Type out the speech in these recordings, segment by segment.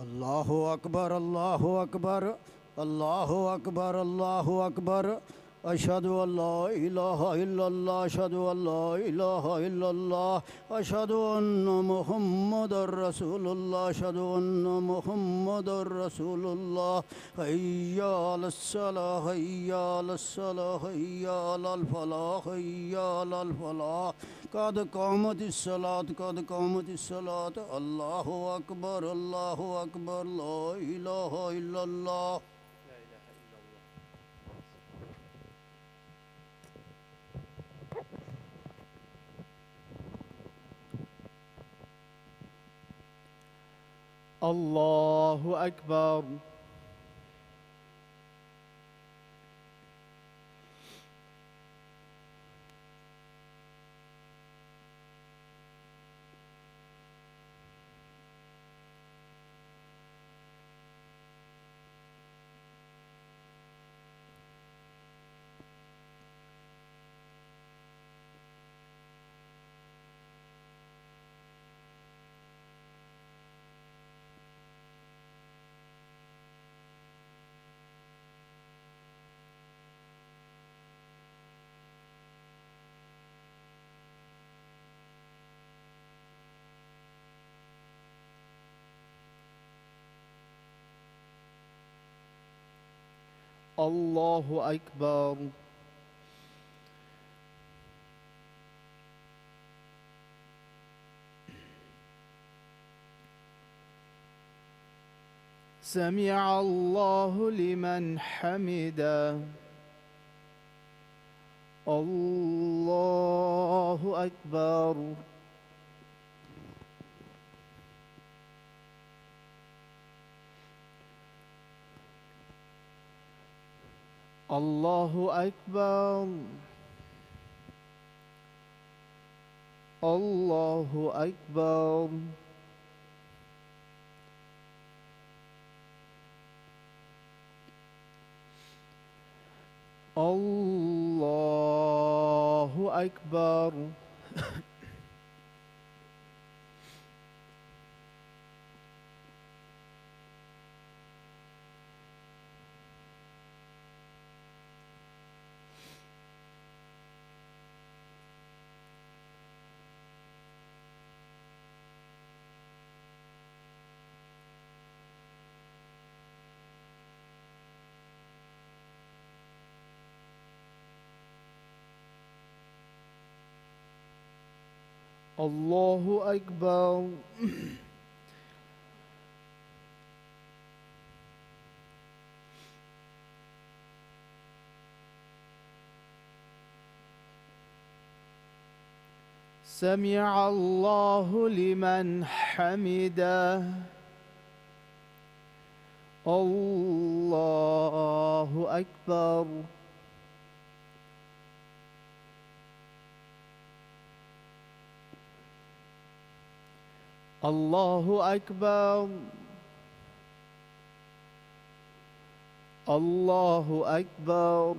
अल्लाहु अकबर अल्लाहु अकबर अल्लाहु अकबर अल्लाहु अकबर अशहदु अल्ला इलाहा इल्लल्लाह अशहदु अल्ला इलाहा इल्लल्लाह अशहदु अन्ना मुहम्मदुर रसूलुल्लाह अशहदु अन्ना मुहम्मदुर रसूलुल्लाह हय्या अलस सलाह हय्या अलस सलाह हय्या अलल फलाह हय्या अलल फलाह कद कामतिस सलात अल्लाहु अकबर ला इलाहा इल्लल्लाह। Allahu Akbar. Allahu Akbar. سمع الله لمن حمده. الله أكبر. الله أكبر. الله أكبر. الله أكبر. الله أكبر. سمع الله لمن حمده. الله أكبر. الله أكبر. الله أكبر.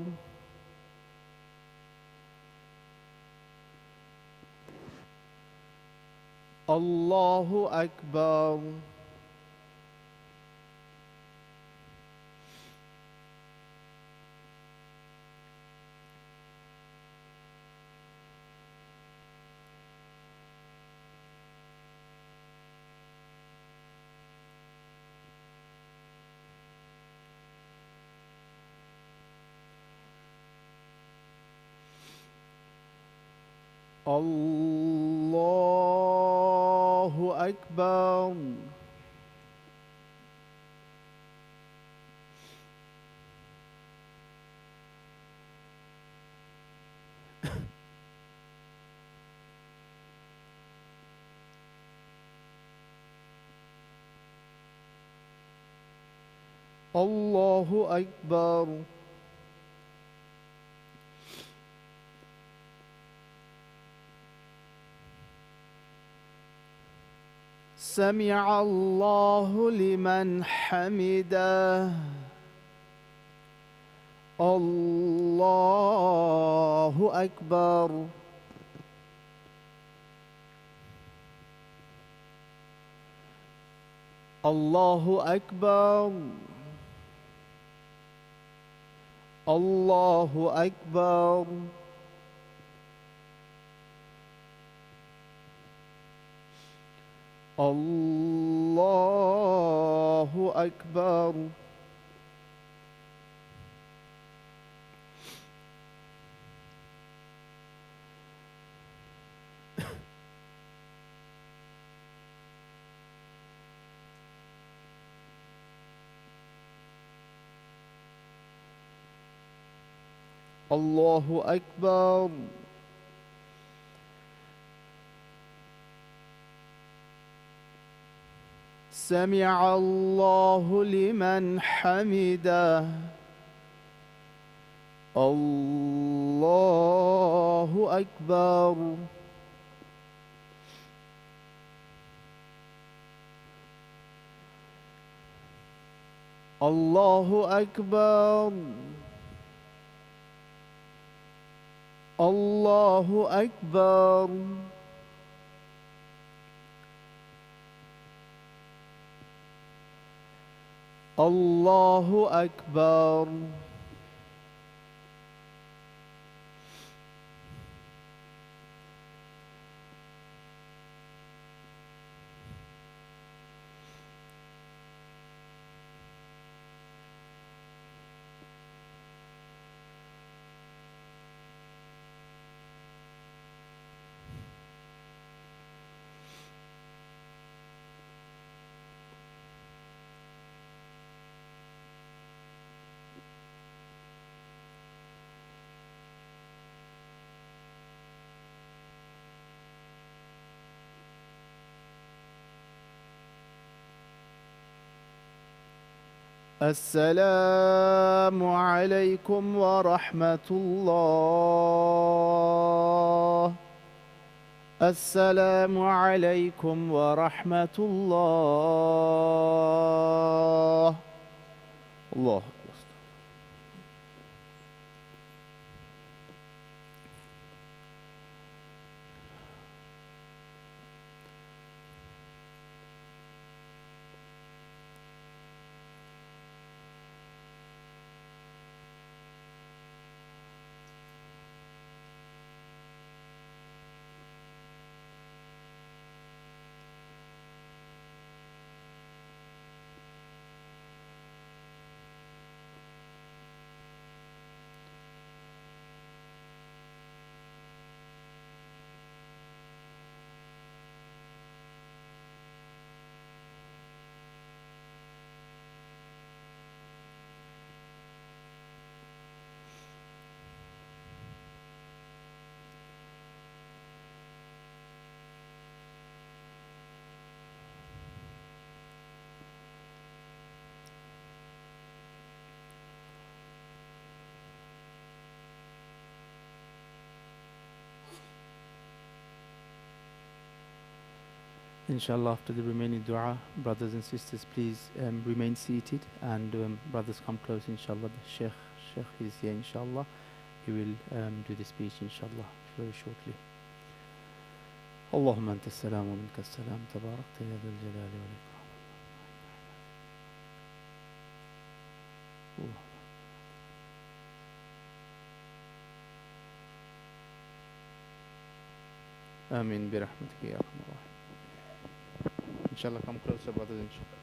الله أكبر. الله أكبر. الله أكبر. سمع الله لمن حمده. الله أكبر. الله أكبر الله أكبر الله أكبر الله أكبر سمع الله لمن حمده الله أكبر الله أكبر الله أكبر الله أكبر السلام عليكم ورحمة الله السلام عليكم ورحمة الله الله Inshallah, after the remaining dua, brothers and sisters, please remain seated, and brothers come close, inshallah. The Shaykh is here, inshallah. He will do the speech, inshallah, very shortly. اللهم أنت السلام ومنك السلام تباركت يا ذا الجلال والإكرام. آمين برحمتك يا أرحم الراحمين. Inshallah, come closer, brothers, inshallah.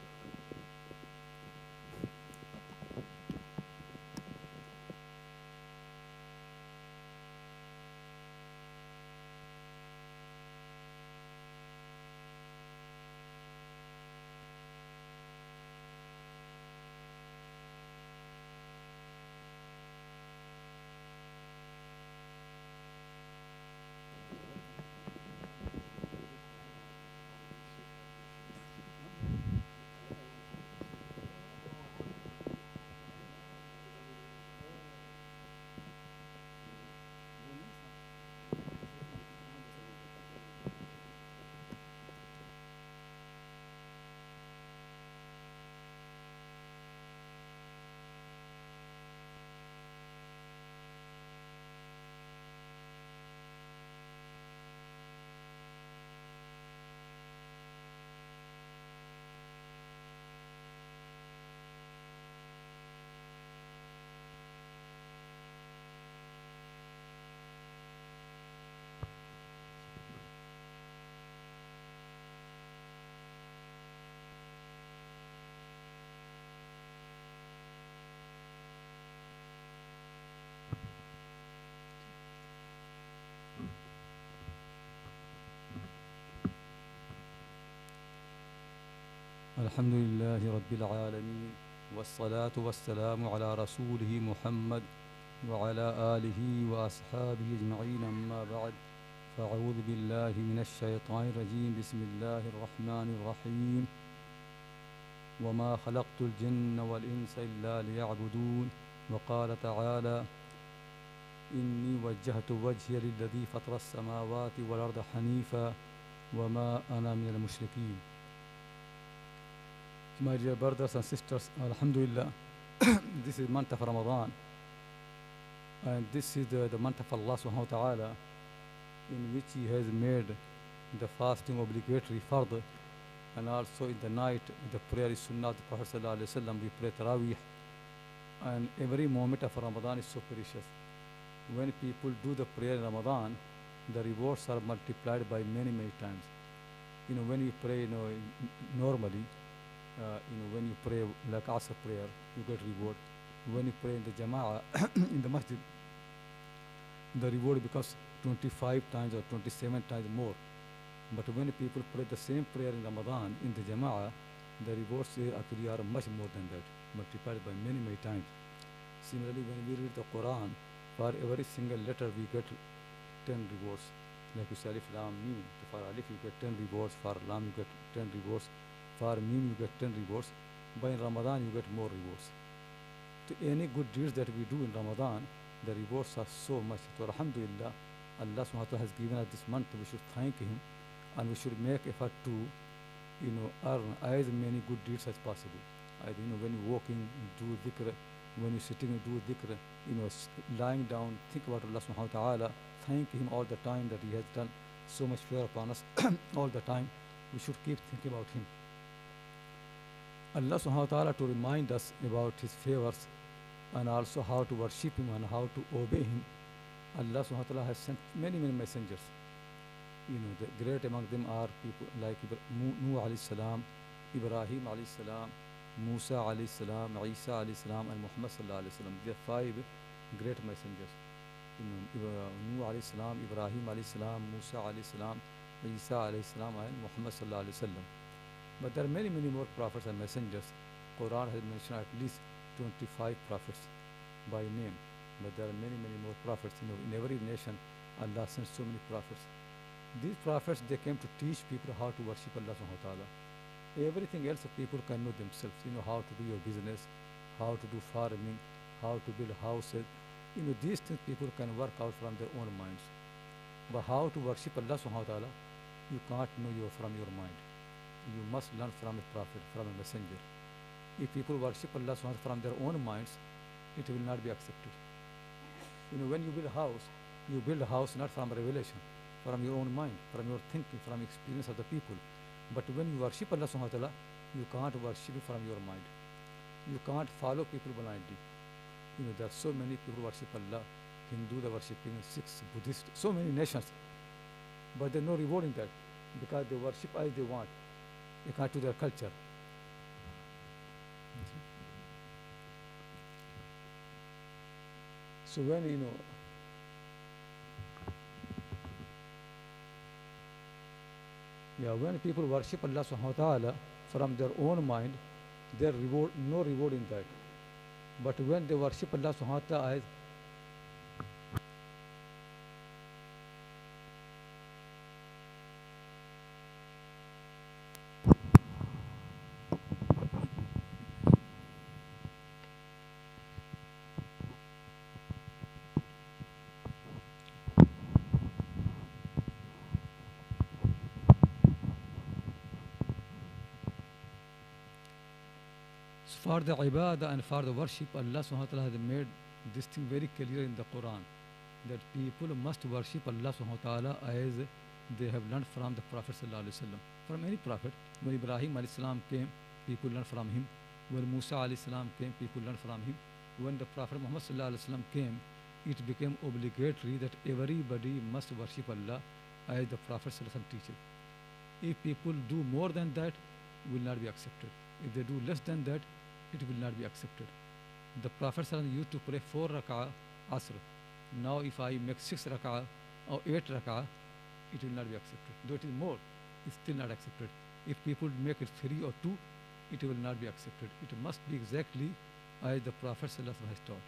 الحمد لله رب العالمين والصلاة والسلام على رسوله محمد وعلى آله وأصحابه أجمعين أما بعد فأعوذ بالله من الشيطان الرجيم بسم الله الرحمن الرحيم وما خلقت الجن والإنس إلا ليعبدون وقال تعالى إني وجهت وجهي للذي فطر السماوات والأرض حنيفا وما أنا من المشركين. My dear brothers and sisters, Alhamdulillah, this is month of Ramadan, and this is the month of Allah subhanahu wa ta'ala, in which He has made the fasting obligatory fard, and also in the night the prayer is sunnah of the Prophet sallallahu alaihi wasallam. We pray tarawih, and every moment of Ramadan is so precious. When people do the prayer in Ramadan, the rewards are multiplied by many times. When you pray, normally, when you pray like Asr prayer, you get reward. When you pray in the Jama'ah, in the Masjid, the reward becomes 25 times or 27 times more. But when people pray the same prayer in Ramadan, in the Jama'ah, the rewards actually are much more than that, multiplied by many times. Similarly, when we read the Quran, for every single letter we get 10 rewards. Like you say Alif Lam Mim. For Alif you get 10 rewards, for Lam you get 10 rewards, for Mim you get 10 rewards. But in Ramadan you get more rewards. To any good deeds that we do in Ramadan, the rewards are so much. So Alhamdulillah, Allah subhanahu wa ta'ala has given us this month. We should thank Him, and we should make effort to earn as many good deeds as possible. When you're walking, do dhikr. When you're sitting, do dhikr. Lying down, think about Allah subhanahu wa ta'ala. Thank Him all the time that He has done so much favor upon us all the time. We should keep thinking about Him. Allah subhanahu wa ta'ala, to remind us about His favors and also how to worship Him and how to obey Him, Allah subhanahu wa ta'ala has sent many messengers. The great among them are people like Nuh alayhi salam, Ibrahim alayhi salam, Musa alayhi salam, Isa alayhi salam, and Muhammad sallallahu alayhi salam. They are 5 great messengers. Nuh alayhi salam, Ibrahim alayhi salam, Musa alayhi salam, Isa alayhi salam, and Muhammad sallallahu alayhi wasallam. But there are many more prophets and messengers. Quran has mentioned at least 25 prophets by name. But there are many more prophets. In every nation, Allah sends so many prophets. These prophets, they came to teach people how to worship Allah subhanahu wa ta'ala. Everything else people can know themselves. How to do your business, how to do farming, how to build houses. These things people can work out from their own minds. But how to worship Allah subhanahu wa ta'ala, you can't know from your mind. You must learn from a prophet, from a messenger. If people worship Allah subhanahu wa ta'ala from their own minds, it will not be accepted. When you build a house not from revelation, from your own mind, from your thinking, from experience of the people. But when you worship Allah subhanahu wa ta'ala, you can't worship it from your mind. You can't follow people blindly. There are so many people who worship Allah. Hindu, they worshiping, Sikhs, Buddhists, so many nations. But there's no reward in that, because they worship as they want, according to their culture. So when when people worship Allah subhanahu wa ta'ala from their own mind, there no reward in that. But when they worship Allah subhanahu wa ta'ala as for the ibadah and for the worship, Allah subhanahu wa ta'ala has made this thing very clear in the Quran, that people must worship Allah subhanahu wa ta'ala as they have learned from the Prophet sallallahu alaihi wasallam. From any prophet, when Ibrahim alayhi salam came, people learned from him. When Musa alayhi salam came, people learned from him. When the Prophet Muhammad sallallahu alaihi wasallam came, it became obligatory that everybody must worship Allah as the Prophet sallallahu alaihi wasallam teaches. If people do more than that, will not be accepted. If they do less than that, it will not be accepted. The Prophet ﷺ used to pray 4 rak'ah Asr. Now if I make 6 rak'ah or 8 rak'ah, it will not be accepted. Though it is more, it's still not accepted. If people make it 3 or 2, it will not be accepted. It must be exactly as the Prophet ﷺ has taught.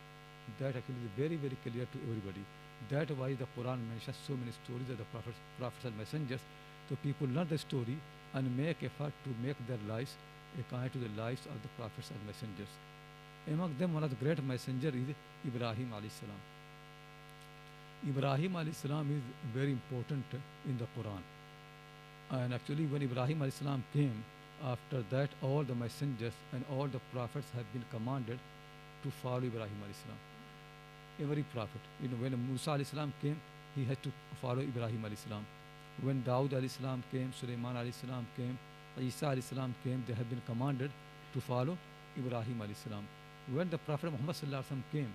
That actually is very, very clear to everybody. That's why the Quran mentions so many stories of the prophets and messengers. So people learn the story and make effort to make their lives according to the lives of the prophets and messengers. Among them, one of the great messengers is Ibrahim alayhi salam. Ibrahim alayhi salam is very important in the Quran. And actually, when Ibrahim alayhi salam came, after that, all the messengers and all the prophets have been commanded to follow Ibrahim alayhi salam. Every prophet, when Musa alayhi salam came, he had to follow Ibrahim alayhi salam. When Dawood alayhi salam came, Sulaiman alayhi salam came, Isa alayhi salam came, they have been commanded to follow Ibrahim alayhi salam. When the Prophet Muhammad sallallahu alaihi wasallam came,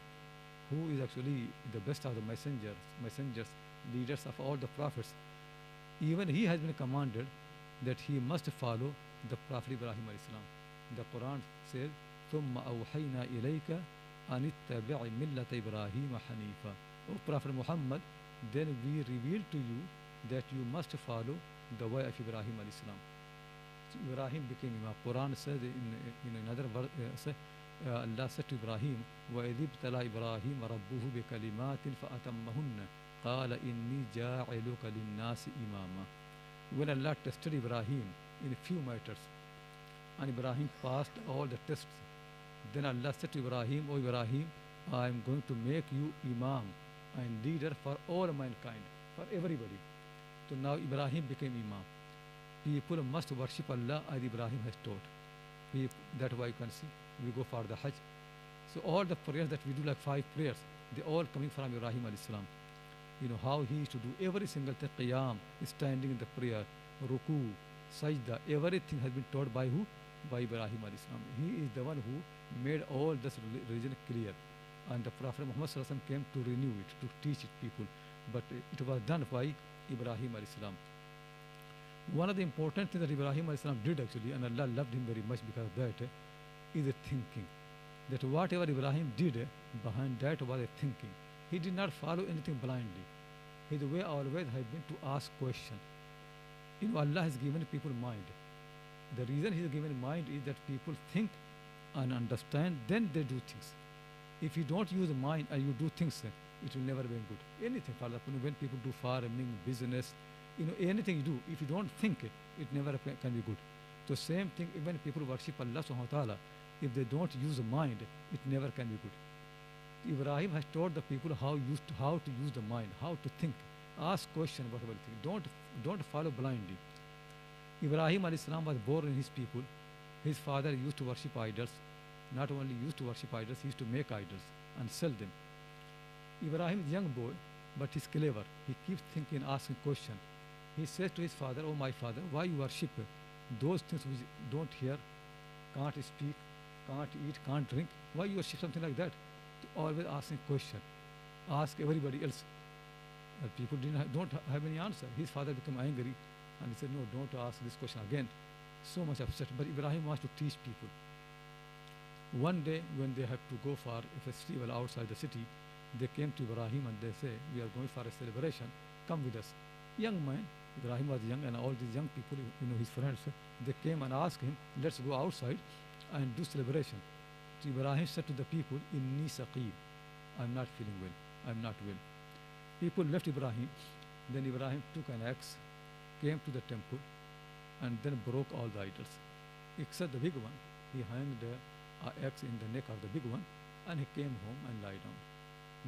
who is actually the best of the messengers, leaders of all the prophets, even he has been commanded that he must follow the Prophet Ibrahim alayhi salam. The Quran says, ثُمَّ أَوْحَيْنَا إِلَيْكَ أَنِ اتَّبِعِ مِلَّةَ إِبْرَاهِيمَ حَنِيفًا. O Prophet Muhammad, then we revealed to you that you must follow the way of Ibrahim alayhi salam. So Ibrahim became Imam. Quran says in another verse, Allah said to Ibrahim, وَإِذِ ابْتَلَى إِبْرَاهِيمَ رَبُّهُ بِكَلِمَاتٍ فَأَتَمَّهُنَّ قَالَ إِنِّي جَاعِلُكَ لِلنَّاسِ إِمَامًا. When Allah tested Ibrahim in a few matters, and Ibrahim passed all the tests, then Allah said to Ibrahim, O Ibrahim, I am going to make you Imam and leader for all mankind, for everybody. So now Ibrahim became Imam. People must worship Allah as Ibrahim has taught. That's why you can see we go for the Hajj. So all the prayers that we do, like 5 prayers, they all coming from Ibrahim alayhi salam. How he used to do every single thing, qiyam, standing in the prayer, ruku, sajda, everything has been taught by who? By Ibrahim alayhi salam. He is the one who made all this religion clear. And the Prophet Muhammad sallallahu alaihi wasallam came to renew it, to teach it people. But it was done by Ibrahim alayhi salam. One of the important things that Ibrahim alayhi salam did actually, and Allah loved him very much because of that, is a thinking. That whatever Ibrahim did, behind that was a thinking. He did not follow anything blindly. His way always has been to ask questions. Allah has given people mind. The reason he has given mind is that people think and understand, then they do things. If you don't use the mind and you do things, it will never be good. Anything, for example, when people do farming, business, anything you do, if you don't think it never can be good. So same thing, when people worship Allah subhanahu wa ta'ala, if they don't use the mind, it never can be good. Ibrahim has taught the people how to use the mind, how to think, ask questions about everything. Don't follow blindly. Ibrahim alayhi salam was born in his people. His father used to worship idols. Not only used to worship idols, he used to make idols and sell them. Ibrahim is a young boy, but he's clever. He keeps thinking, asking questions. He says to his father, "Oh my father, why you worship those things which don't hear, can't speak, can't eat, can't drink? Why you worship something like that?" Always asking questions. Ask everybody else. People don't have any answer. His father became angry and he said, "No, don't ask this question again." So much upset. But Ibrahim wants to teach people. One day when they have to go for a festival outside the city, they came to Ibrahim and they say, "We are going for a celebration. Come with us." Young man, Ibrahim was young, and all these young people, his friends, they came and asked him, "Let's go outside and do celebration." So Ibrahim said to the people, "Inni saqib, I'm not feeling well. I'm not well." People left Ibrahim. Then Ibrahim took an axe, came to the temple, and then broke all the idols, except the big one. He hanged the axe in the neck of the big one, and he came home and lied down.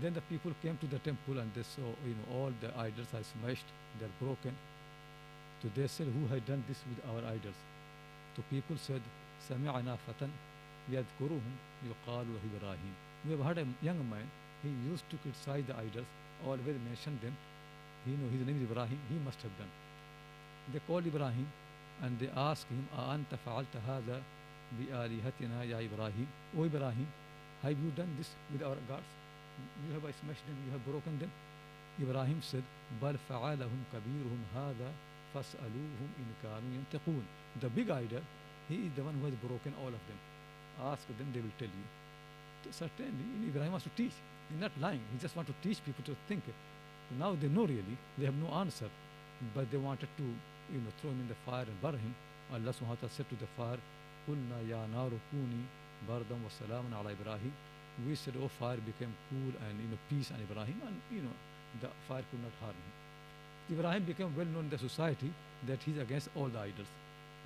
Then the people came to the temple and they saw, all the idols are smashed, they're broken. So they said, "Who had done this with our idols?" So people said, "Sami'ana fatan yadhkuruhum yuqalu lahu Ibrahim." We have heard a young man, he used to criticize the idols, always mention them. His name is Ibrahim, he must have done. They called Ibrahim and they asked him, "A'anta fa'alta hadha bi'alihatina ya Ibrahim?" "O Ibrahim, have you done this with our gods? You have smashed them, you have broken them?" Ibrahim said, "Bal fa'alahum kabiruhum hadha fas'aluhum in kanu yantiqun." The big idol, he is the one who has broken all of them. Ask them, they will tell you. So certainly, Ibrahim wants to teach. He's not lying. He just wants to teach people to think. Now they know really. They have no answer. But they wanted to, throw him in the fire and burn him. Allah subhanahu wa ta'ala said to the fire, فَقُلْنَا يَا نَارُ كُونِي بَرْدًا وَسَلَامًا عَلَى إِبْرَاهِيمَ. We said, oh fire, became cool and peace on Ibrahim, and the fire could not harm him. Ibrahim became well known in the society that he's against all the idols,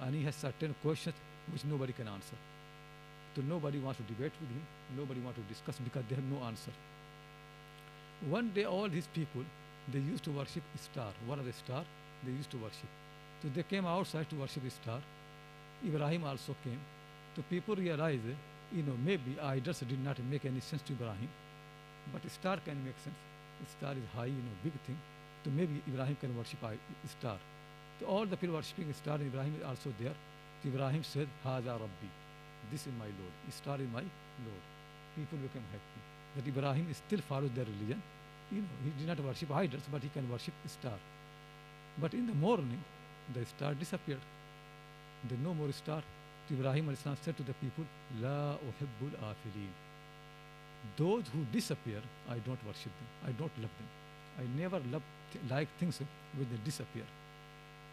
and he has certain questions which nobody can answer. So nobody wants to debate with him, nobody wants to discuss because they have no answer. One day all these people, they used to worship a star, one of the star they used to worship. So they came outside to worship a star. Ibrahim also came. So people realized, maybe idols did not make any sense to Ibrahim, but a star can make sense. A star is high, big thing. So maybe Ibrahim can worship a star. So all the people worshipping a star, and Ibrahim is also there. So Ibrahim said, Haza Rabbi, this is my Lord. A star is my Lord. People became happy that Ibrahim still follows their religion. He did not worship idols, but he can worship a star. But in the morning, the star disappeared. There no more star. Ibrahim al-Islam said to the people, La uhibbul afilin. Those who disappear, I don't worship them. I don't love them. I never like things when they disappear.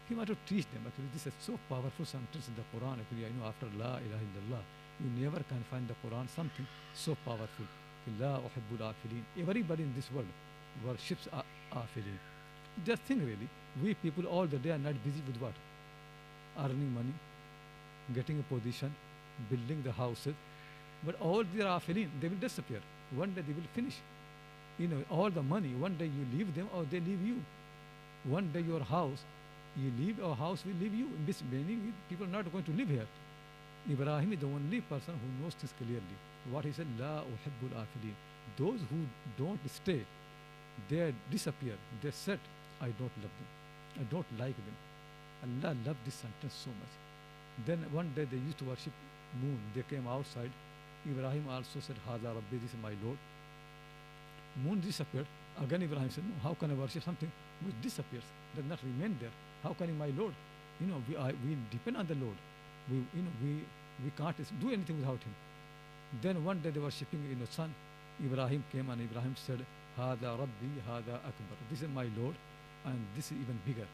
He wanted to teach them. Actually, this is so powerful sentence in the Quran. Actually, I know after La ilaha illallah, you never can find the Quran something so powerful. La uhibbul afilin. Everybody in this world worships afilin. Just think really, we people all the day are not busy with what? Earning money, getting a position, building the houses. But all these are afilin, they will disappear. One day they will finish. All the money, one day you leave them or they leave you. One day your house, you leave, our house will leave you. This meaning people are not going to live here. Ibrahim is the only person who knows this clearly. What he said, La uhibbul afilin. Those who don't stay, they disappear. They said, I don't love them. I don't like them. Allah loved this sentence so much. Then one day they used to worship moon. They came outside. Ibrahim also said, Haza Rabbi, this is my Lord. Moon disappeared. Again Ibrahim said, no, how can I worship something which disappears, does not remain there? How can I my Lord? We depend on the Lord. We can't do anything without him. Then one day they were worshipping sun. Ibrahim came and Ibrahim said, Hada Rabbi, Hada Akbar. This is my Lord, and this is even bigger.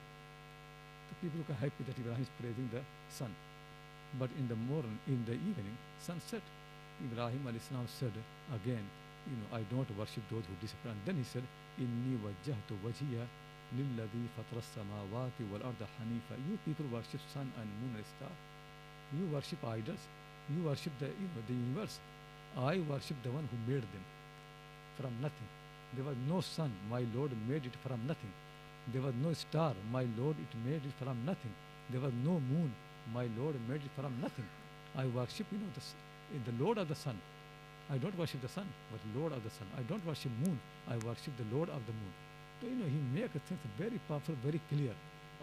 The people are happy that Ibrahim is praising the sun. But in the morning, in the evening, sunset, Ibrahim al-Islam said again, I don't worship those who disappear. And then he said, Inni wajjahtu wajhiya lilladhi fatra samawati wal arda hanifa. You people worship sun and moon and star. You worship idols. You worship the universe. I worship the one who made them from nothing. There was no sun. My Lord made it from nothing. There was no star. My Lord, it made it from nothing. There was no moon. My Lord made it from nothing. I worship, the Lord of the sun. I don't worship the sun, but Lord of the sun. I don't worship moon. I worship the Lord of the moon. So, he makes things very powerful, very clear,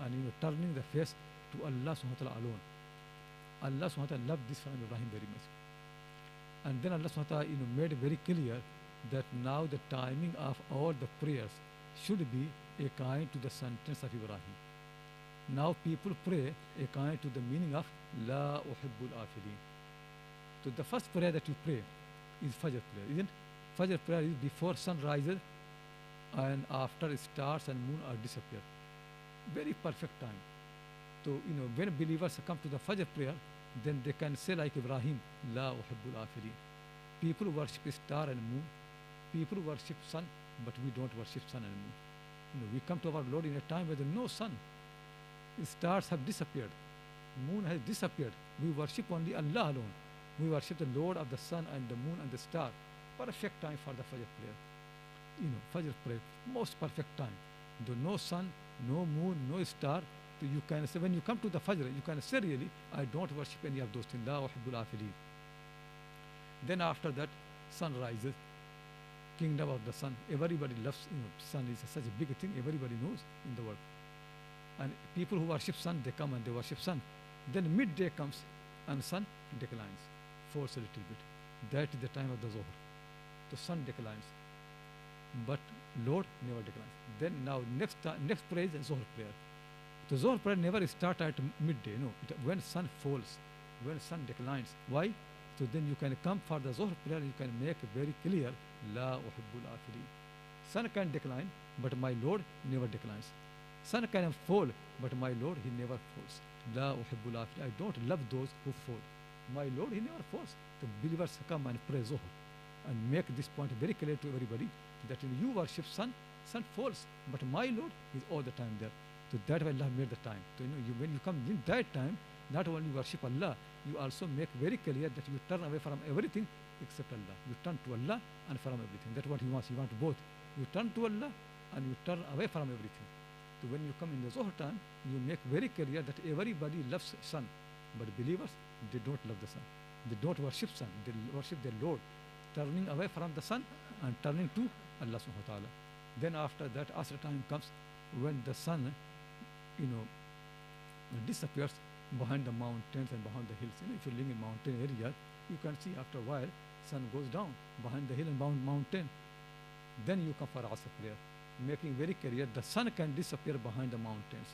and turning the face to Allah subhanahu wa ta'ala alone. Allah subhanahu wa ta'ala loved this from Ibrahim very much. And then Allah subhanahu wa ta'ala made very clear that now the timing of all the prayers should be according to the sentence of Ibrahim. Now people pray according to the meaning of La uhibbul afilin. So the first prayer that you pray is Fajr prayer, isn't? Fajr prayer is before sun rises and after stars and moon are disappear. Very perfect time. So when believers come to the Fajr prayer, then they can say like Ibrahim, La uhibbul afilin. People worship star and moon. People worship sun, but we don't worship sun and moon. We come to our Lord in a time where there is no sun. Stars have disappeared. Moon has disappeared. We worship only Allah alone. We worship the Lord of the sun and the moon and the star. Perfect time for the Fajr prayer. Fajr prayer, most perfect time. Though no sun, no moon, no star, so you can say, when you come to the Fajr, you can say really, I don't worship any of those things. La uhibbul afilin. Then after that, sun rises. Kingdom of the sun. Everybody loves, sun is such a big thing. Everybody knows in the world. And people who worship sun, they come and they worship sun. Then midday comes and sun declines, falls a little bit. That is the time of the Zohar. The sun declines, but Lord never declines. Then now next prayer is Zohar prayer. The Zohar prayer never starts at midday. No, when sun falls, when sun declines. Why? So then you can come for the Zohar prayer. You can make very clear, La uhibbul afilin. Sun can decline, but my Lord never declines. Sun can fall, but my Lord, he never falls. La uhibbul afilin. I don't love those who fall. My Lord, he never forced. The believers come and pray Zuhr and make this point very clear to everybody that you worship sun falls, but my Lord is all the time there. So that way Allah made the time. So when you come in that time, not only worship Allah, you also make very clear that you turn away from everything except Allah. You turn to Allah and from everything. That's what He wants. He wants both. You turn to Allah and you turn away from everything. So when you come in the Zuhr time, you make very clear that everybody loves sun, but believers, they don't love the sun. They don't worship sun. They worship their Lord, turning away from the sun and turning to Allah subhanahu wa ta'ala. Then after that, Asr time comes when the sun, disappears behind the mountains and behind the hills. If you're living in mountain area, you can see after a while, sun goes down behind the hill and mountain. Then you come for Asr prayer, making very clear the sun can disappear behind the mountains.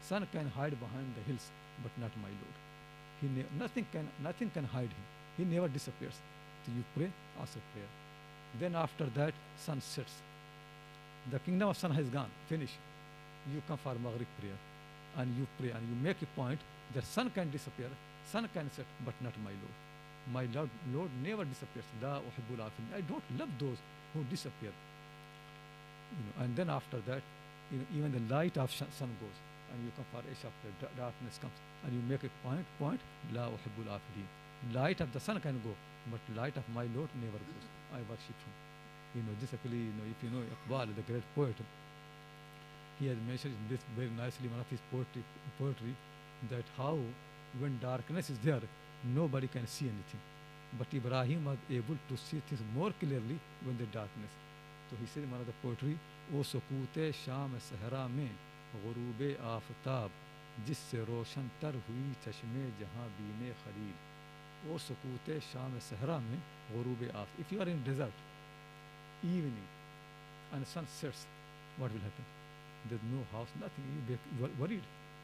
Sun can hide behind the hills, but not my Lord. Nothing can hide him. He never disappears. So you pray Asr prayer. Then after that, sun sets. The kingdom of sun has gone, finished. You come for Maghrib prayer, and you pray and you make a point that sun can disappear, sun can set, but not my Lord. My Lord never disappears. La uhibbul afin. I don't love those who disappear. And then after that, even the light of sun goes, and you come for Isha prayer, darkness comes, and you make a point, La uhibbul afidin. Light of the sun can go, but light of my Lord never goes. I worship him. This actually, if you know Iqbal, the great poet, he has mentioned this very nicely, one of his poetry, that how when darkness is there, nobody can see anything. But Ibrahim was able to see things more clearly when the darkness. So he said in one of the poetry, O sukute sham sahara mein, ghurube aftab, jisse roshan tar hui chashme jahan beene khalil. O sukute sham sahara mein, ghurube aftab. If you are in desert, evening, and sun sets, what will happen? There's no house, nothing. You are worried.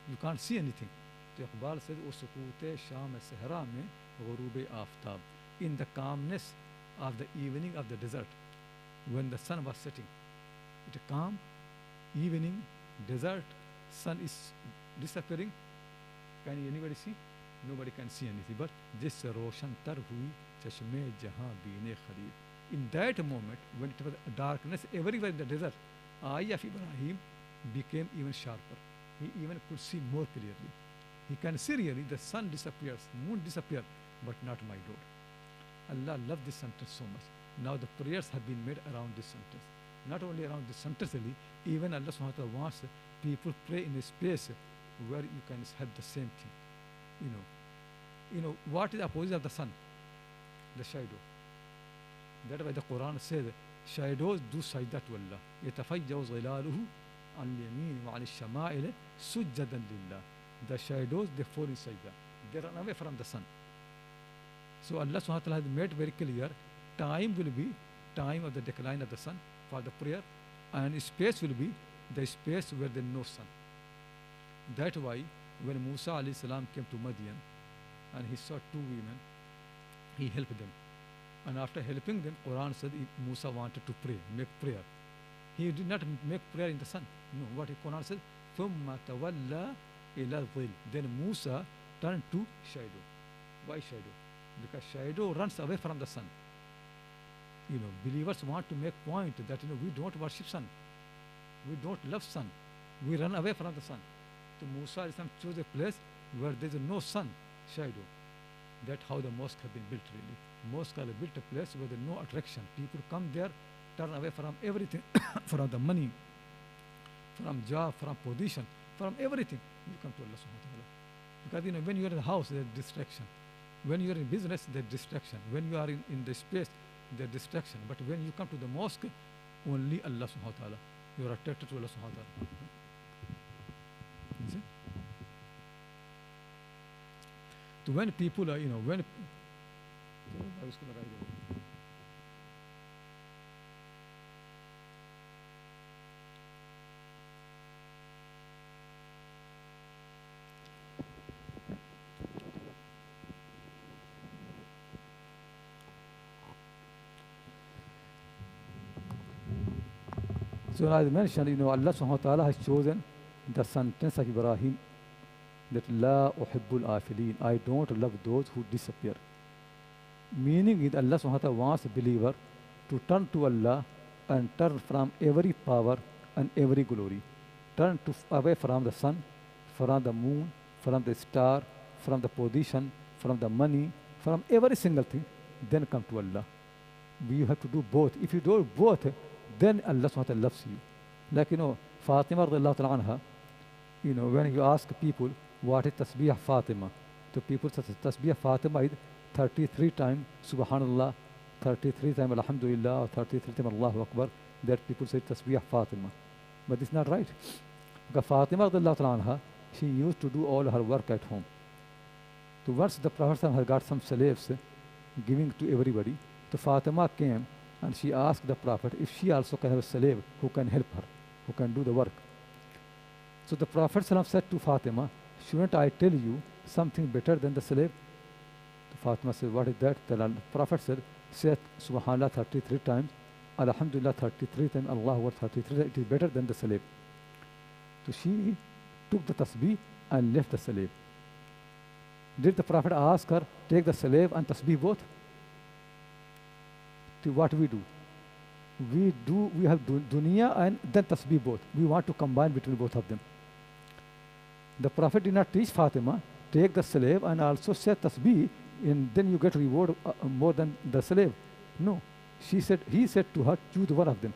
You can't see anything. So Iqbal says, O sukute sham sahara mein, ghurube aftab. In the calmness of the evening of the desert, when the sun was setting, it's a calm evening, desert, sun is disappearing. Can anybody see? Nobody can see anything. But this roshan tar hui chashme jahan beene khalil. In that moment, when it was darkness everywhere in the desert, eye of Ibrahim became even sharper. He even could see more clearly. He can see really the sun disappears, moon disappears, but not my Lord. Allah loved this sentence so much. Now the prayers have been made around this sentence. Not only around this sentence, even Allah subhanahu wa ta'ala wants people pray in a space where you can have the same thing. What is the opposite of the sun? The shadow. That's why the Quran says, shadows do sajda to Allah. يَتَفَيَّوْ ظِلَالُهُ عَنْ الْيَمِينِ وَعَنِ الشَّمَائِلِ سُجَّدًا لِلَّهِ. The shadows, they fall in sajda. They run away from the sun. So Allah subhanahu wa ta'ala has made very clear, time will be time of the decline of the sun for the prayer, and space will be the space where there is no sun. That's why when Musa alayhi salam came to Madian and he saw two women, he helped them. And after helping them, Quran said Musa wanted to pray, make prayer. He did not make prayer in the sun. No, what Quran said, ثُمَّ تَوَلَّى إِلَى الظِّلِّ. Then Musa turned to shadow. Why shadow? Because shadow runs away from the sun. Believers want to make point that we don't worship sun. We don't love sun. We run away from the sun. So Musa chose a place where there is no sun, shadow. That's how the mosques have been built really. Mosques are built a place where there is no attraction. People come there, turn away from everything, from the money, from job, from position, from everything. You come to Allah subhanahu wa ta'ala. Because when you are in the house, there's distraction. When you are in business, there's distraction. When you are in the space, there's distraction. But when you come to the mosque, only Allah subhanahu wa ta'ala. You are attracted to Allah subhanahu wa ta'ala. So when people are, when So as I mentioned, Allah subhanahu wa ta'ala has chosen the sentence of Ibrahim that La uhibbul afilin, I don't love those who disappear. Meaning is Allah subhanahu wa ta'ala wants a believer to turn to Allah and turn from every power and every glory. Turn away from the sun, from the moon, from the star, from the position, from the money, from every single thing, then come to Allah. We have to do both. If you do both, then Allah subhanahu wa ta'ala loves you. Like, Fatima radiallahu ta'ala anha, when you ask people, what is tasbih Fatima? So people say tasbih Fatima is 33 times Subhanallah, 33 times Alhamdulillah, or 33 times Allahu Akbar. That people say tasbih Fatima. But it's not right. Because Fatima radiallahu ta'ala anha, she used to do all her work at home. So once the Prophet had got some slaves giving to everybody, so Fatima came and she asked the Prophet if she also can have a slave who can help her, who can do the work. So the Prophet said to Fatima, shouldn't I tell you something better than the slave? So Fatima said, what is that? The Prophet said, say Subhanallah 33 times, Alhamdulillah 33 times, Allahu Akbar 33 times, it is better than the slave. So she took the tasbih and left the slave. Did the Prophet ask her, take the slave and tasbih both? To what we do? We have dunya and then tasbih both. We want to combine between both of them. The Prophet did not teach Fatima, take the slave and also say tasbih, and then you get reward more than the slave. No. He said to her, choose one of them.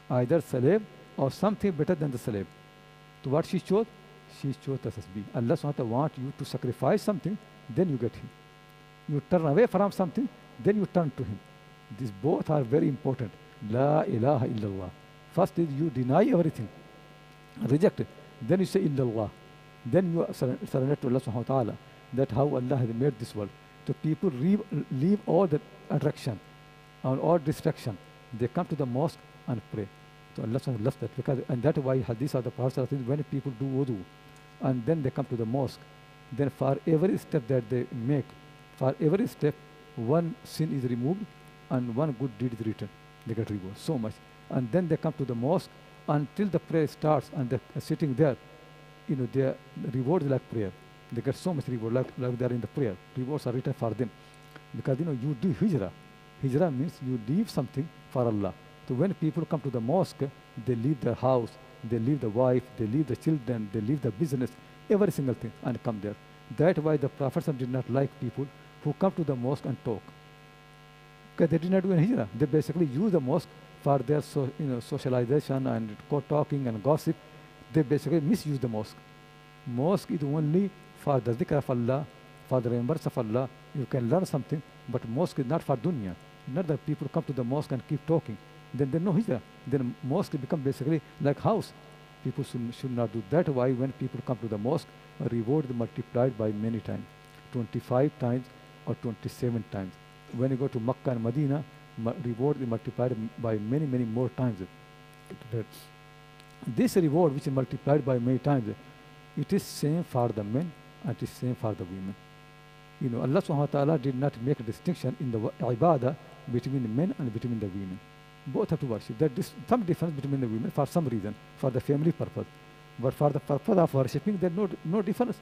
Either slave or something better than the slave. So what she chose? She chose the tasbih. Allah subhanahu wa ta'ala wants you to sacrifice something, then you get him. You turn away from something, then you turn to him. These both are very important. La ilaha illallah. First is you deny everything, reject it. Then you say illallah. Then you surrender to Allah subhanahu wa ta'ala. That's how Allah has made this world. So people leave all the attraction and all distraction. They come to the mosque and pray. So Allah subhanahu wa ta'ala loves that. Because, and that's why hadith of the Prophet, when people do wudu and then they come to the mosque, then for every step that they make, for every step, one sin is removed and one good deed is written. They get reward so much. And then they come to the mosque until the prayer starts and they're sitting there. Their reward is like prayer. They get so much reward like they're in the prayer. Rewards are written for them. Because you do hijrah. Hijrah means you leave something for Allah. So when people come to the mosque, they leave their house, they leave the wife, they leave the children, they leave the business, every single thing, and come there. That's why the Prophet did not like people who come to the mosque and talk. Because they did not do any hijrah. They basically use the mosque for their socialization and talking and gossip. They basically misuse the mosque. Mosque is only for the dhikr of Allah, for the remembrance of Allah. You can learn something, but mosque is not for dunya. Not that people come to the mosque and keep talking. Then no hijrah. Then mosque become basically like house. People should not do that. Why when people come to the mosque, reward is multiplied by many times, 25 times or 27 times. When you go to Makkah and Medina, reward is multiplied by many, many more times. This reward, which is multiplied by many times, it is same for the men and it is same for the women. Allah subhanahu wa ta'ala did not make a distinction in the ibadah between the men and between the women. Both have to worship. There is some difference between the women for some reason, for the family purpose. But for the purpose of worshipping, there is no difference.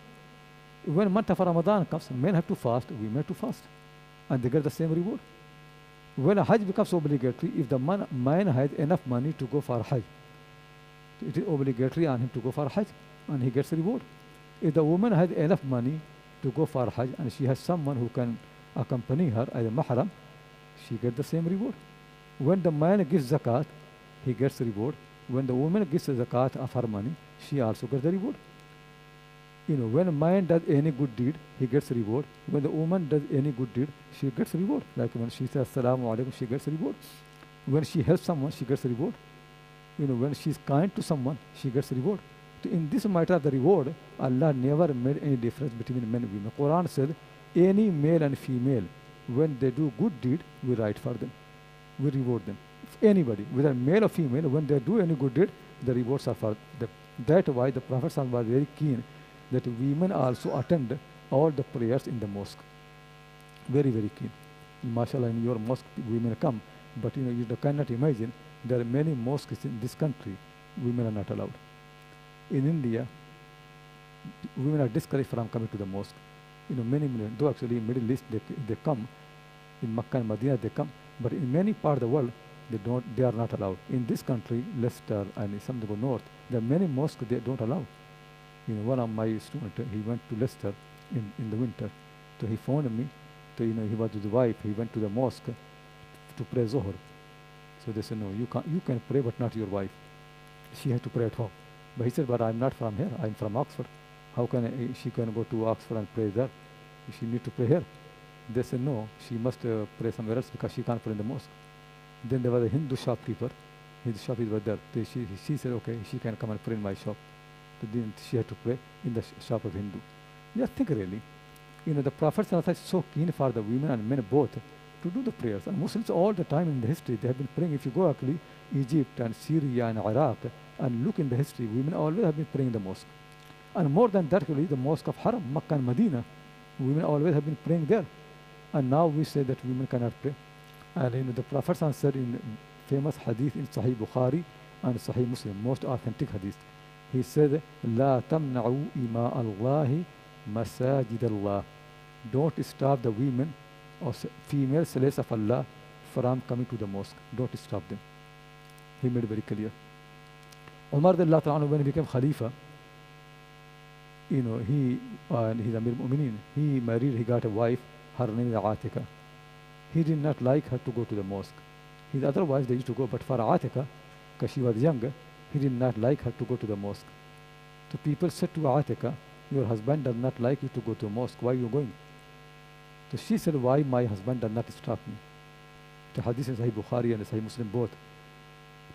When month of Ramadan comes, men have to fast, women have to fast. And they get the same reward. When a Hajj becomes obligatory, if the man has enough money to go for Hajj, it is obligatory on him to go for Hajj, and he gets reward. If the woman has enough money to go for Hajj, and she has someone who can accompany her as a mahram, she gets the same reward. When the man gives zakat, he gets the reward. When the woman gives the zakat of her money, she also gets the reward. When a man does any good deed, he gets reward. When the woman does any good deed, she gets reward. Like when she says Assalamu alaikum, she gets reward. When she helps someone, she gets reward. When she is kind to someone, she gets reward. So in this matter of the reward, Allah never made any difference between men and women. Quran said, any male and female, when they do good deed, we write for them. We reward them. If anybody, whether male or female, when they do any good deed, the rewards are for them. That's why the Prophet was very keen that women also attend all the prayers in the mosque. Very, very keen. MashaAllah, in your mosque, women come. But you cannot imagine, there are many mosques in this country, women are not allowed. In India, women are discouraged from coming to the mosque. Many, though actually in Middle East they come, in Makkah and Medina they come, but in many parts of the world they are not allowed. In this country, Leicester and some go north, there are many mosques they don't allow. One of my students, he went to Leicester in the winter, so he phoned me. So he was with his wife. He went to the mosque to pray Zohar. So they said, no, you can pray, but not your wife. She has to pray at home. But he said, but I'm not from here. I'm from Oxford. How can she can go to Oxford and pray there? She need to pray here. They said, no, she must pray somewhere else because she can't pray in the mosque. Then there was a Hindu shopkeeper. His shop was there. She said, okay, she can come and pray in my shop. So then she had to pray in the shop of Hindu. Just think really. The Prophet is so keen for the women and men both to do the prayers. And Muslims all the time in the history, they have been praying. If you go actually Egypt and Syria and Iraq and look in the history, women always have been praying in the mosque. And more than that, actually, the mosque of Haram, Makkah and Medina, women always have been praying there. And now we say that women cannot pray. And the Prophet said in famous hadith in Sahih Bukhari and Sahih Muslim, most authentic hadith, he said, لا تمنعوا إماء الله مساجد الله. Don't stop the women or female slaves of Allah from coming to the mosque. Don't stop them. He made it very clear. Umar when he became Khalifa, he's Amir Mu'mineen. He married, he got a wife, her name is Atika. He did not like her to go to the mosque. His other wives, they used to go, but for Atika, because she was younger, he did not like her to go to the mosque. So people said to Atika, your husband does not like you to go to the mosque. Why are you going? So she said, why my husband does not stop me? The hadith is Sahih Bukhari and Sahih Muslim both.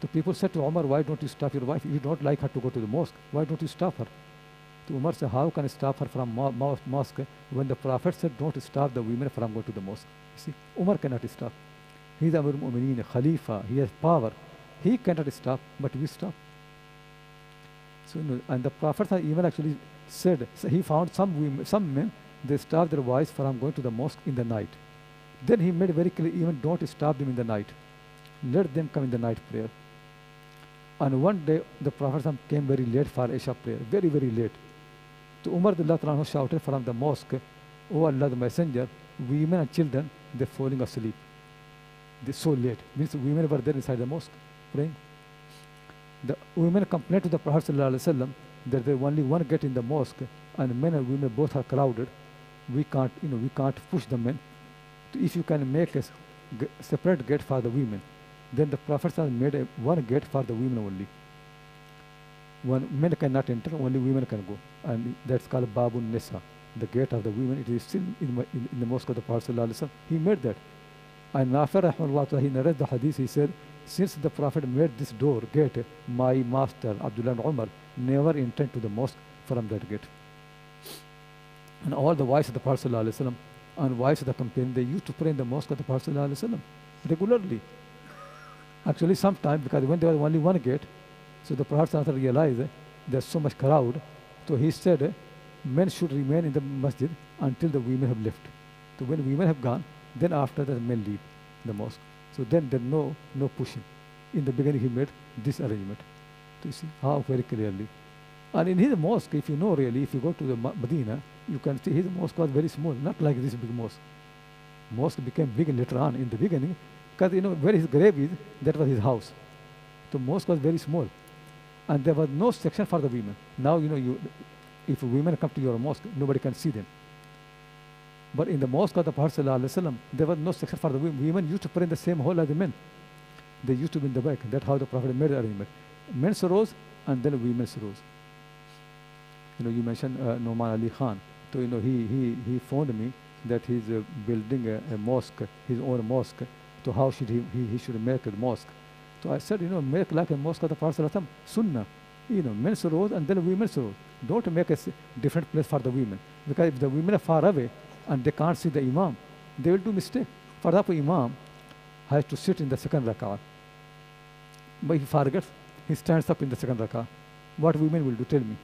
So people said to Umar, why don't you stop your wife? If you don't like her to go to the mosque, why don't you stop her? So Umar said, how can I stop her from mosque when the Prophet said, don't stop the women from going to the mosque? You see, Umar cannot stop. He's Amir Mu'mineen, Khalifa, he has power. He cannot stop, but we stop. So, and the Prophet even actually said, so he found some men, they stop their wives from going to the mosque in the night. Then he made very clear, even don't stop them in the night. Let them come in the night prayer. And one day, the Prophet came very late for Isha prayer, very, very late. So Umar shouted from the mosque, oh Allah, the Messenger, women and children, they're falling asleep. They're so late. Means women were there inside the mosque praying. The women complained to the Prophet ﷺ that there's only one gate in the mosque and men and women both are crowded. We can't push the men. So if you can make a separate gate for the women, then the Prophet made one gate for the women only. Men cannot enter, only women can go. And that's called Babun Nisa, the gate of the women. It is still in the mosque of the Prophet ﷺ. He made that. And after Rahmanullah, he narrated the hadith, he said, since the Prophet made this gate, my master, Abdullah ibn Umar, never entered to the mosque from that gate. And all the wives of the Prophet ﷺ and wives of the companion, they used to pray in the mosque of the Prophet ﷺ regularly. Actually, sometimes, because when there was only one gate, so the Prophet ﷺ realized there's so much crowd, so he said, men should remain in the masjid until the women have left. So when women have gone, then after that men leave the mosque. So then there's no pushing. In the beginning he made this arrangement. So you see how very clearly. And in his mosque, if you know really, if you go to the Medina, you can see his mosque was very small, not like this big mosque. Mosque became big later on. In the beginning, because where his grave is, that was his house. The mosque was very small. And there was no section for the women. Now, if women come to your mosque, nobody can see them. But in the mosque of the Prophet ﷺ, there was no section for the women. Women used to pray in the same hall as the men. They used to be in the back. That's how the Prophet made the arrangement. Men's rows and then women's rows. You mentioned Noman Ali Khan. So, he phoned me that he's building a mosque, his own mosque. So how should he should make a mosque? So I said, make like a mosque of the Prophet ﷺ, Sunnah. Men's rows and then women's rows. Don't make a different place for the women. Because if the women are far away and they can't see the Imam, they will do mistake. For example, Imam has to sit in the second rak'ah. But he forgets, he stands up in the second rak'ah. What women will do, tell me?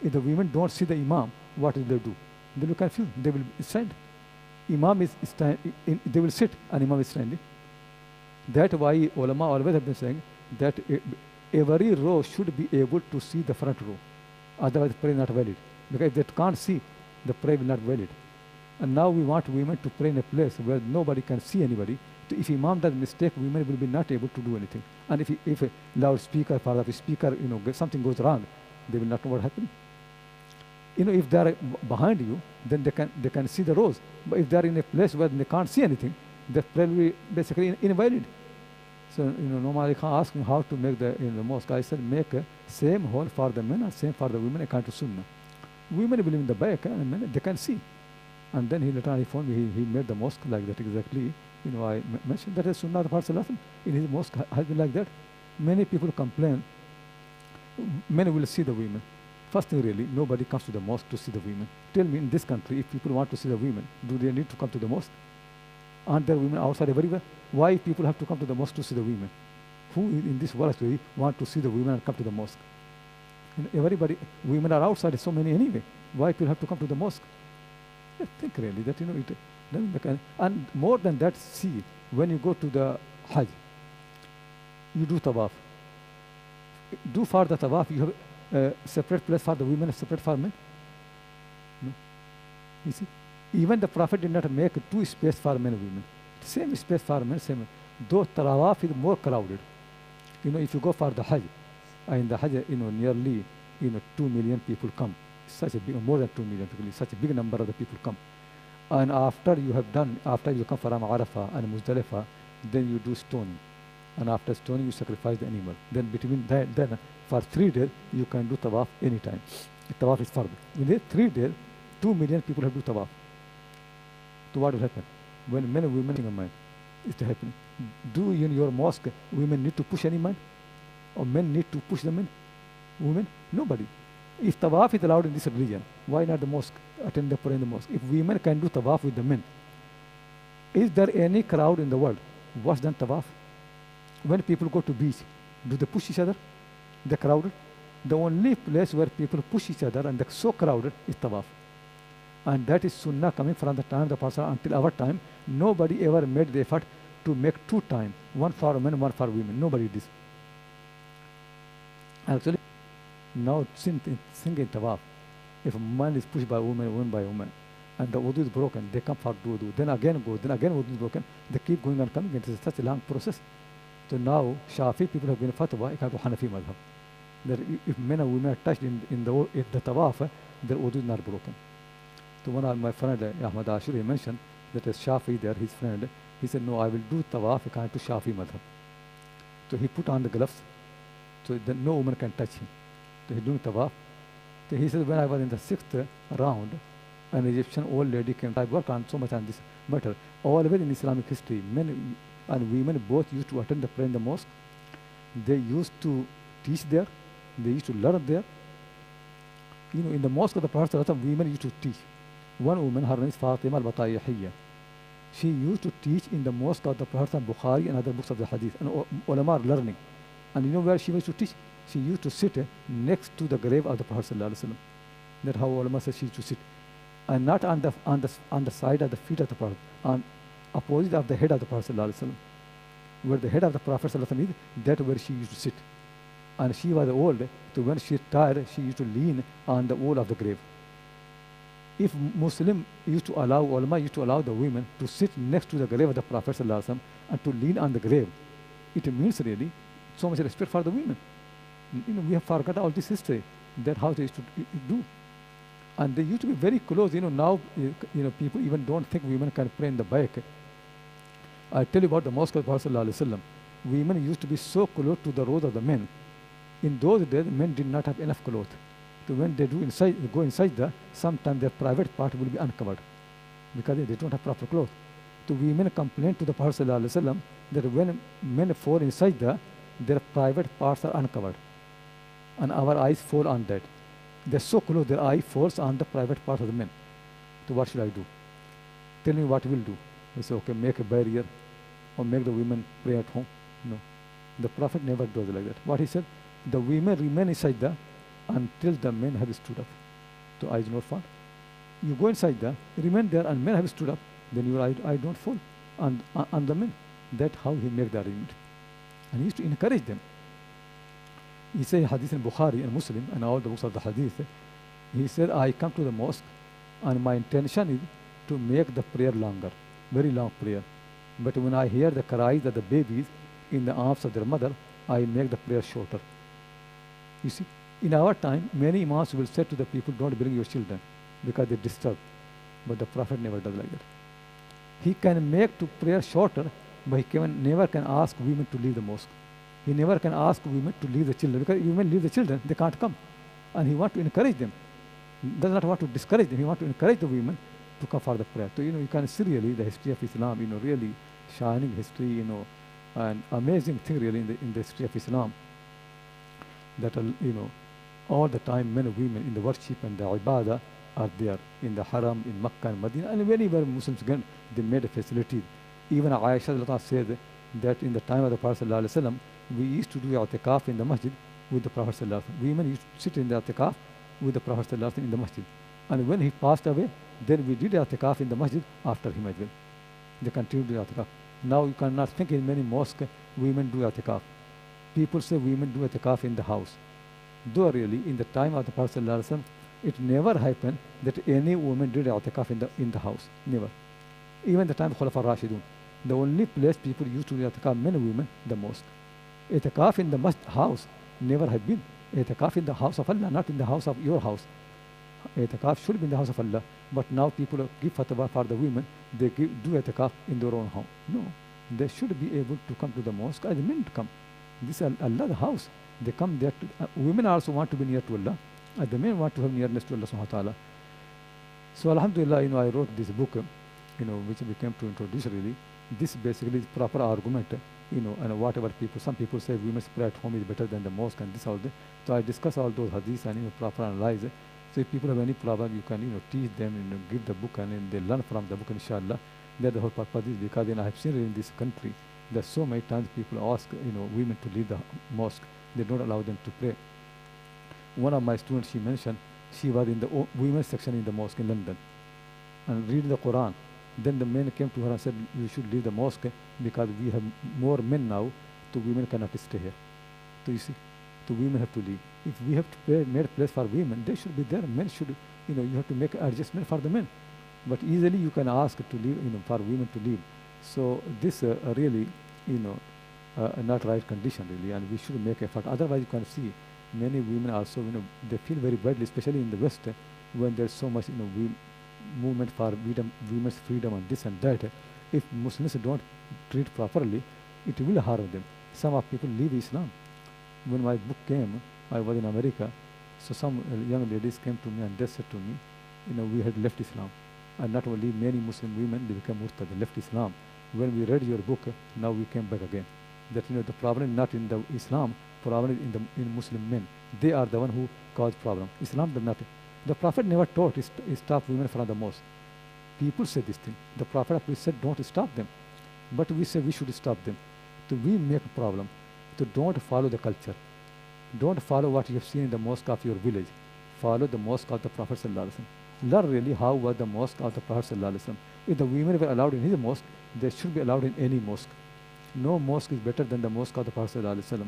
If the women don't see the Imam, what will they do? They will confused. They will stand. Imam is they will sit and Imam is standing. That's why ulama always have been saying that every row should be able to see the front row. Otherwise, prayer is not valid. Because if they can't see, the prayer will not valid. And now we want women to pray in a place where nobody can see anybody. If Imam does mistake, women will be not able to do anything. And if a loudspeaker, for the speaker, something goes wrong, they will not know what happened. If they are behind you, then they can see the rows. But if they are in a place where they can't see anything, the prayer will be basically invalid. So, normally asked me how to make the mosque. I said, make a same hall for the men and same for the women according to Sunnah. Women will be in the back and men, they can see. And then he later on he phoned me, he made the mosque like that exactly. I mentioned that is Sunnah of the Prophet in his mosque has been like that. Many people complain, men will see the women. First thing really, nobody comes to the mosque to see the women. Tell me, in this country, if people want to see the women, do they need to come to the mosque? Aren't there women outside everywhere? Why people have to come to the mosque to see the women? Who in this world actually want to see the women and come to the mosque? Everybody, women are outside, so many anyway. Why people have to come to the mosque? I think really that, it doesn't make any, and more than that, see, when you go to the Hajj, you do tawaf. Do for the tawaf, you have a separate place for the women, a separate for men. No. You see, even the Prophet did not make two space for men and women. Same space for men, same. Though tawaf is more crowded. If you go for the Hajj, in the Hajj, nearly, 2 million people come. Such a big, more than 2 million people, such a big number of the people come. And after you come from Arafah and Muzdalifah, then you do stoning. And after stoning, you sacrifice the animal. Then between that, then for 3 days, you can do tawaf anytime. Tawaf is fard. Within 3 days, 2 million people have to do tawaf. So what will happen? When men and women in a mind, it's happening. Do in your mosque, women need to push any man? Or men need to push the men? Women? Nobody. If tawaf is allowed in this religion, why not the mosque? Attend the prayer in the mosque. If women can do tawaf with the men, is there any crowd in the world worse than tawaf? When people go to beach, do they push each other? They're crowded. The only place where people push each other and they're so crowded is tawaf. And that is sunnah coming from the time of the Prophet until our time. Nobody ever made the effort to make 2 times, one for men, one for women. Nobody did. Actually, now singing tawaf, if a man is pushed by woman, woman by woman, and the wudu is broken, they come for wudu, then again go, then again wudu is broken, they keep going and coming. It is such a long process. So now Shafi people have been fatwa according to Hanafi madhab, that if men and women are touched in the tawaf, their wudu is not broken. So one of my friend Ahmad Ashur, he mentioned that as Shafi there, his friend, he said, no, I will do tawaf according to Shafi madhab. So he put on the gloves, so that no woman can touch him. So he's doing tawaf. So he said, when I was in the 6th round, an Egyptian old lady came. I worked on so much on this matter. Always in Islamic history, men and women both used to attend the prayer in the mosque. They used to teach there. They used to learn there. In the mosque of the Prophet, a lot of women used to teach. One woman, her name is Fatima al-Batayahiyya. She used to teach in the mosque of the Prophet, Bukhari and other books of the Hadith. And ulama are learning. And you know where she used to teach? She used to sit next to the grave of the Prophet ﷺ. That's how ulama says she used to sit. And not on the side of the feet of the Prophet, on opposite of the head of the Prophet ﷺ. Where the head of the Prophet ﷺ is, that's where she used to sit. And she was old, so when she tired, she used to lean on the wall of the grave. If Muslim used to allow, ulama used to allow the women to sit next to the grave of the Prophet ﷺ and to lean on the grave, it means really so much respect for the women. We have forgotten all this history, that how they used to do. And they used to be very close. Now, people even don't think women can pray in the back. I tell you about the mosque of the Prophet ﷺ. Women used to be so close to the rows of the men. In those days, men did not have enough clothes. So when they go inside, sometimes their private part will be uncovered because they don't have proper clothes. So women complain to the Prophet ﷺ that when men fall inside, their private parts are uncovered. And our eyes fall on that. They're so close, their eye falls on the private part of the men. So what should I do? Tell me what we'll do. We say, okay, make a barrier or make the women pray at home. No. The Prophet never does like that. What he said, the women remain inside until the men have stood up. So eyes not fall. You go inside remain there and men have stood up, then your eye don't fall on the men. That's how he made the arrangement. And he used to encourage them. He says hadith in Bukhari and Muslim and all the books of the hadith, He said, I come to the mosque and my intention is to make the prayer longer, very long prayer. But when I hear the cries of the babies in the arms of their mother, I make the prayer shorter. You see, in our time, many imams will say to the people, don't bring your children because they disturb. But the Prophet never does like that. He can make to prayer shorter, but he never can ask women to leave the mosque. He never can ask women to leave the children because if women leave the children, they can't come. And he wants to encourage them. He does not want to discourage them. He wants to encourage the women to come for the prayer. So, you can see really the history of Islam, really shining history, an amazing thing really in the history of Islam. That, all the time men and women in the worship and the ibadah are there in the haram, in Makkah and Medina, and anywhere Muslims again, they made a facility. Even Aisha said that in the time of the Prophet ﷺ, we used to do i'tikaf in the masjid with the Prophet ﷺ. Women used to sit in the i'tikaf with the Prophet ﷺ in the masjid. And when he passed away, then we did i'tikaf in the masjid after him as well. They continued to do i'tikaf. Now you cannot think in many mosques women do i'tikaf. People say women do i'tikaf in the house. Though really in the time of the Prophet ﷺ, it never happened that any woman did i'tikaf in the house. Never. Even the time of Khulafa Rashidun, the only place people used to do i'tikaf, men and women, the mosque. I'tikaf in the house never had been. I'tikaf in the house of Allah, not in the house of your house. I'tikaf should be in the house of Allah, but now people give fatwa for the women, they do i'tikaf in their own home. No, they should be able to come to the mosque as men to come. This is Allah's house. They come there. Women also want to be near to Allah, and the men want to have nearness to Allah subhanahu wa ta'ala. So Alhamdulillah, I wrote this book, which became to introduce really. This basically is proper argument, and whatever some people say women's prayer at home is better than the mosque and this all that. So I discuss all those hadiths and proper analyze. So if people have any problem, you can teach them, give the book and they learn from the book, inshallah. That's the whole purpose is because I have seen in this country that so many times people ask women to leave the mosque. They don't allow them to pray. One of my students, she mentioned she was in the women's section in the mosque in London and reading the Quran. Then the men came to her and said, you should leave the mosque because we have more men now, so women cannot stay here. So you see, so women have to leave. If we have to made place for women, they should be there. Men should, you have to make adjustment for the men. But easily you can ask to leave, for women to leave. So this really, not right condition really, and we should make effort. Otherwise, you can see many women also, they feel very badly, especially in the West, when there's so much, movement for women's freedom and this and that. If Muslims don't treat properly, it will harm them. Some of people leave Islam. When my book came, I was in America, so some young ladies came to me and they said to me, we had left Islam. And not only many Muslim women, they became murtad, they left Islam. When we read your book, now we came back again. That the problem not in the Islam, problem is in Muslim men. They are the one who cause problem. Islam does not. The Prophet never taught to stop women from the mosque. People say this thing. The Prophet said don't stop them. But we say we should stop them. So we make a problem. So don't follow the culture. Don't follow what you have seen in the mosque of your village. Follow the mosque of the Prophet ﷺ. Learn really how was the mosque of the Prophet ﷺ. If the women were allowed in his mosque, they should be allowed in any mosque. No mosque is better than the mosque of the Prophet ﷺ.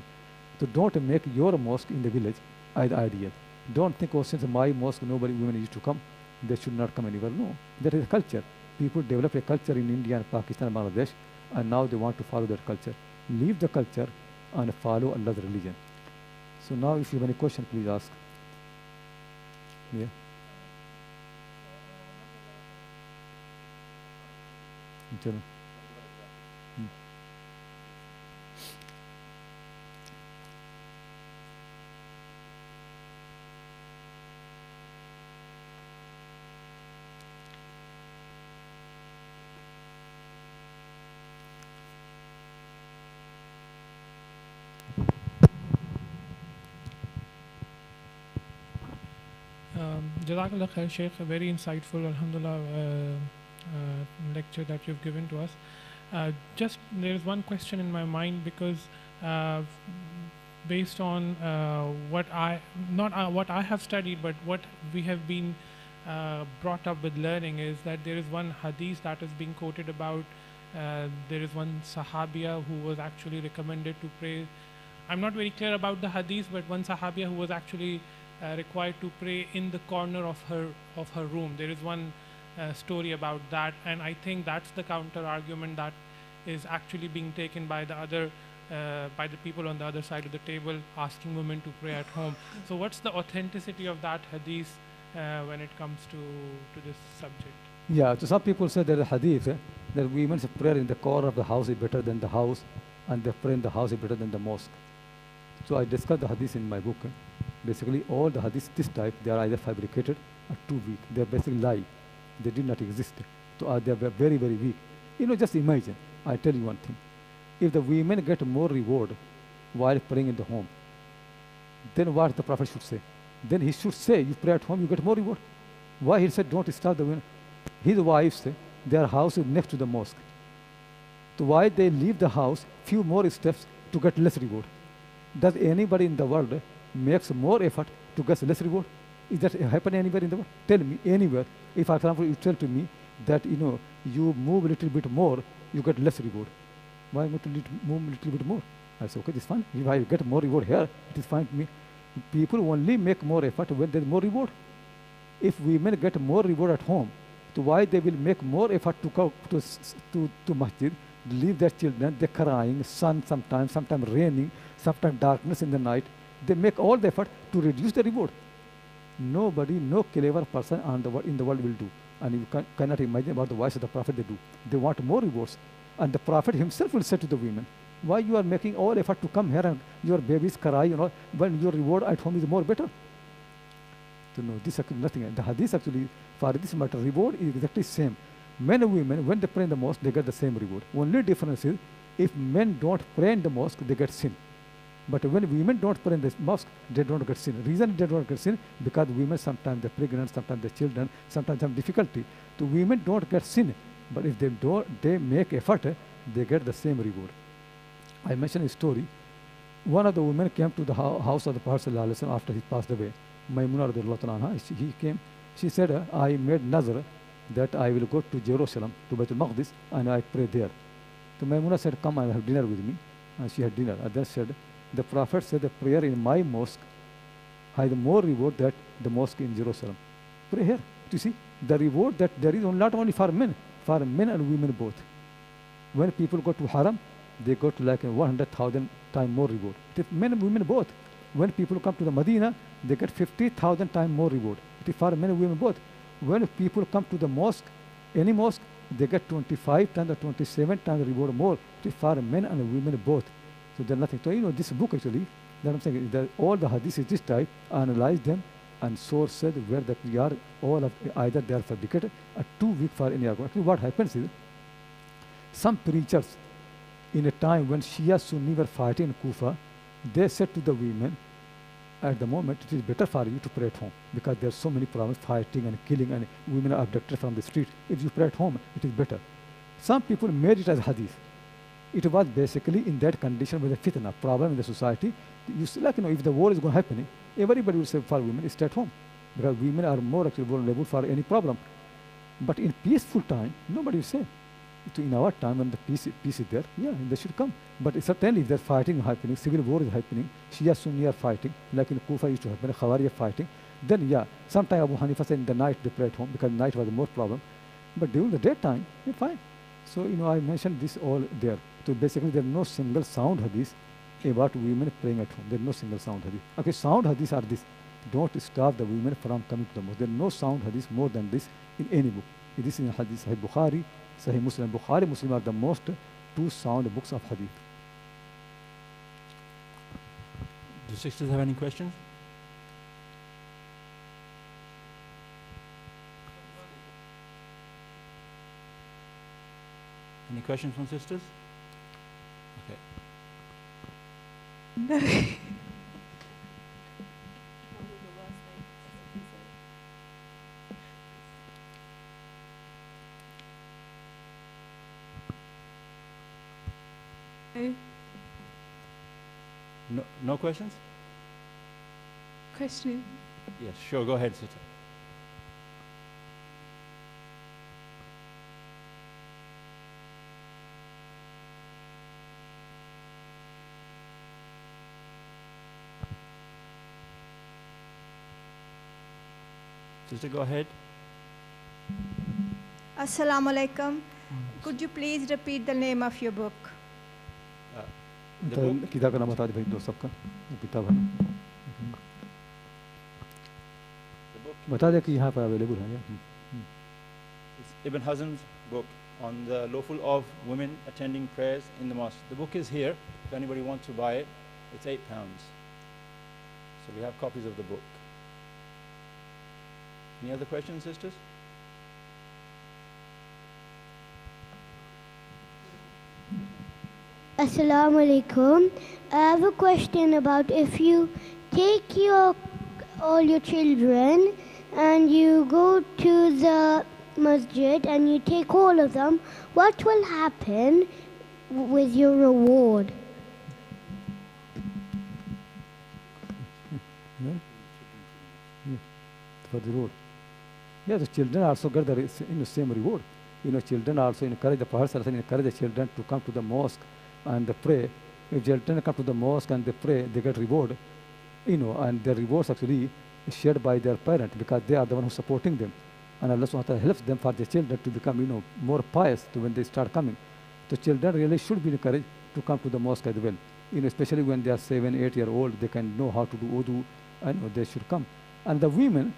So don't make your mosque in the village as ideal. Don't think, oh, since my mosque nobody women used to come, they should not come anywhere. No, that is a culture. People develop a culture in India and Pakistan and Bangladesh, and now they want to follow that culture. Leave the culture and follow Allah's religion. So now if you have any question, please ask. Yeah. Chalo. Jazakallah khair, Shaykh. A very insightful, alhamdulillah, lecture that you've given to us. Just there is one question in my mind because based on what I have studied, but what we have been brought up with learning is that there is one hadith that is being quoted about. There is one Sahabiya who was actually recommended to pray. I'm not very clear about the hadith, but one Sahabiya who was actually required to pray in the corner of her room. There is one story about that, and I think that's the counter argument that is actually being taken by the people on the other side of the table, asking women to pray at home. So what's the authenticity of that hadith when it comes to this subject? Yeah, so some people say that a hadith that women's prayer in the corner of the house is better than the house, and the prayer in the house is better than the mosque. So I discussed the hadith in my book. Basically, all the hadiths this type, they are either fabricated or too weak. They are basically lie. They did not exist. So they are very, very weak. Just imagine. I tell you one thing. If the women get more reward while praying in the home, then what the Prophet should say? Then he should say, you pray at home, you get more reward. Why he said, don't stop the women? His wives, their house is next to the mosque. So why they leave the house few more steps to get less reward? Does anybody in the world makes more effort to get less reward? Is that happen anywhere in the world? Tell me anywhere. If, for example, you tell to me that you move a little bit more, you get less reward. Why not move a little bit more? I say, okay, this is fine. If I get more reward here, it is fine to me. People only make more effort when there is more reward. If women get more reward at home, so why they will make more effort to go to masjid, leave their children, they're crying, sun sometimes raining, sometimes darkness in the night. They make all the effort to reduce the reward. Nobody, no clever person in the world will do. And you cannot imagine about the voice of the Prophet they do. They want more rewards. And the Prophet himself will say to the women, why you are making all effort to come here and your babies cry, when your reward at home is more better? So no, this actually nothing. The hadith actually, for this matter, reward is exactly same. Men and women, when they pray in the mosque, they get the same reward. Only difference is, if men don't pray in the mosque, they get sin. But when women don't pray in the mosque, they don't get sin. Reason they don't get sin, because women sometimes they're pregnant, sometimes they're children, sometimes have difficulty. So women don't get sin. But if they make effort, they get the same reward. I mentioned a story. One of the women came to the house of the Prophet ﷺ after he passed away. Maimuna radiallahu anha, he came. She said, I made nazar that I will go to Jerusalem, to Baitul Maqdis, and I pray there. So Maimuna said, come and have dinner with me. And she had dinner. And then said, the Prophet said, the prayer in my mosque has more reward than the mosque in Jerusalem. Pray here. You see, the reward that there is not only for men and women both. When people go to Haram, they go to like 100,000 times more reward. It is men and women both. When people come to the Medina, they get 50,000 times more reward. It is for men and women both. When people come to the mosque, any mosque, they get 25 times or 27 times reward more. It is for men and women both. So there's nothing. So this book actually, that I'm saying, that all the hadiths is this type, analyze them and sources where that we are all of either they are fabricated or too weak for any argument. Actually, what happens is, some preachers in a time when Shia Sunni were fighting in Kufa, they said to the women, at the moment it is better for you to pray at home because there are so many problems, fighting and killing, and women are abducted from the street. If you pray at home, it is better. Some people made it as hadith. It was basically in that condition with a fitna, problem in the society. You see, like, if the war is going to happen, everybody will say for women, stay at home because women are more actually vulnerable for any problem. But in peaceful time, nobody will say. So in our time, when the peace is there, yeah, they should come. But certainly if there's fighting happening, civil war is happening, Shia Sunni are fighting, like in Kufa used to happen, Khawari are fighting, then yeah, sometime Abu Hanifa said in the night they pray at home because night was the more problem. But during the daytime, you're fine. So, I mentioned this all there. So basically there's no single sound hadith about women praying at home. There's no single sound hadith. Okay, sound hadiths are this. Don't stop the women from coming to the mosque. There's no sound hadith more than this in any book. This is in hadith, Sahih Bukhari, Sahih Muslim. Bukhari, Muslim are the most two sound books of hadith. Do sisters have any questions? Any questions from sisters? Okay. No. No questions? Question. Yes, sure. Go ahead, sister. Sister, go ahead. Assalamu alaikum. Could you please repeat the name of your book? The book, किताब का नाम बता दे भाई दो सबका किताब है the book बता दे कि यहाँ पर अवेलेबल है या is Ibn Hazm's book on the lawful of women attending prayers in the mosque. The book is here. If anybody wants to buy it, it's £8. So we have copies of the book. Any other questions, sisters? Assalamu alaikum. I have a question about if you take all your children and you go to the masjid and you take all of them, what will happen with your reward? for the reward. Yeah, the children also get the same reward. Children also encourage the Prophet encourage the children to come to the mosque and they pray. If children come to the mosque and they pray, they get reward. And their rewards actually is shared by their parent because they are the one who's supporting them. And Allah subhanahu wa ta'ala helps them for the children to become, more pious when they start coming. The children really should be encouraged to come to the mosque as well. Especially when they are 7, 8-year-old, they can know how to do wudu and they should come. And the women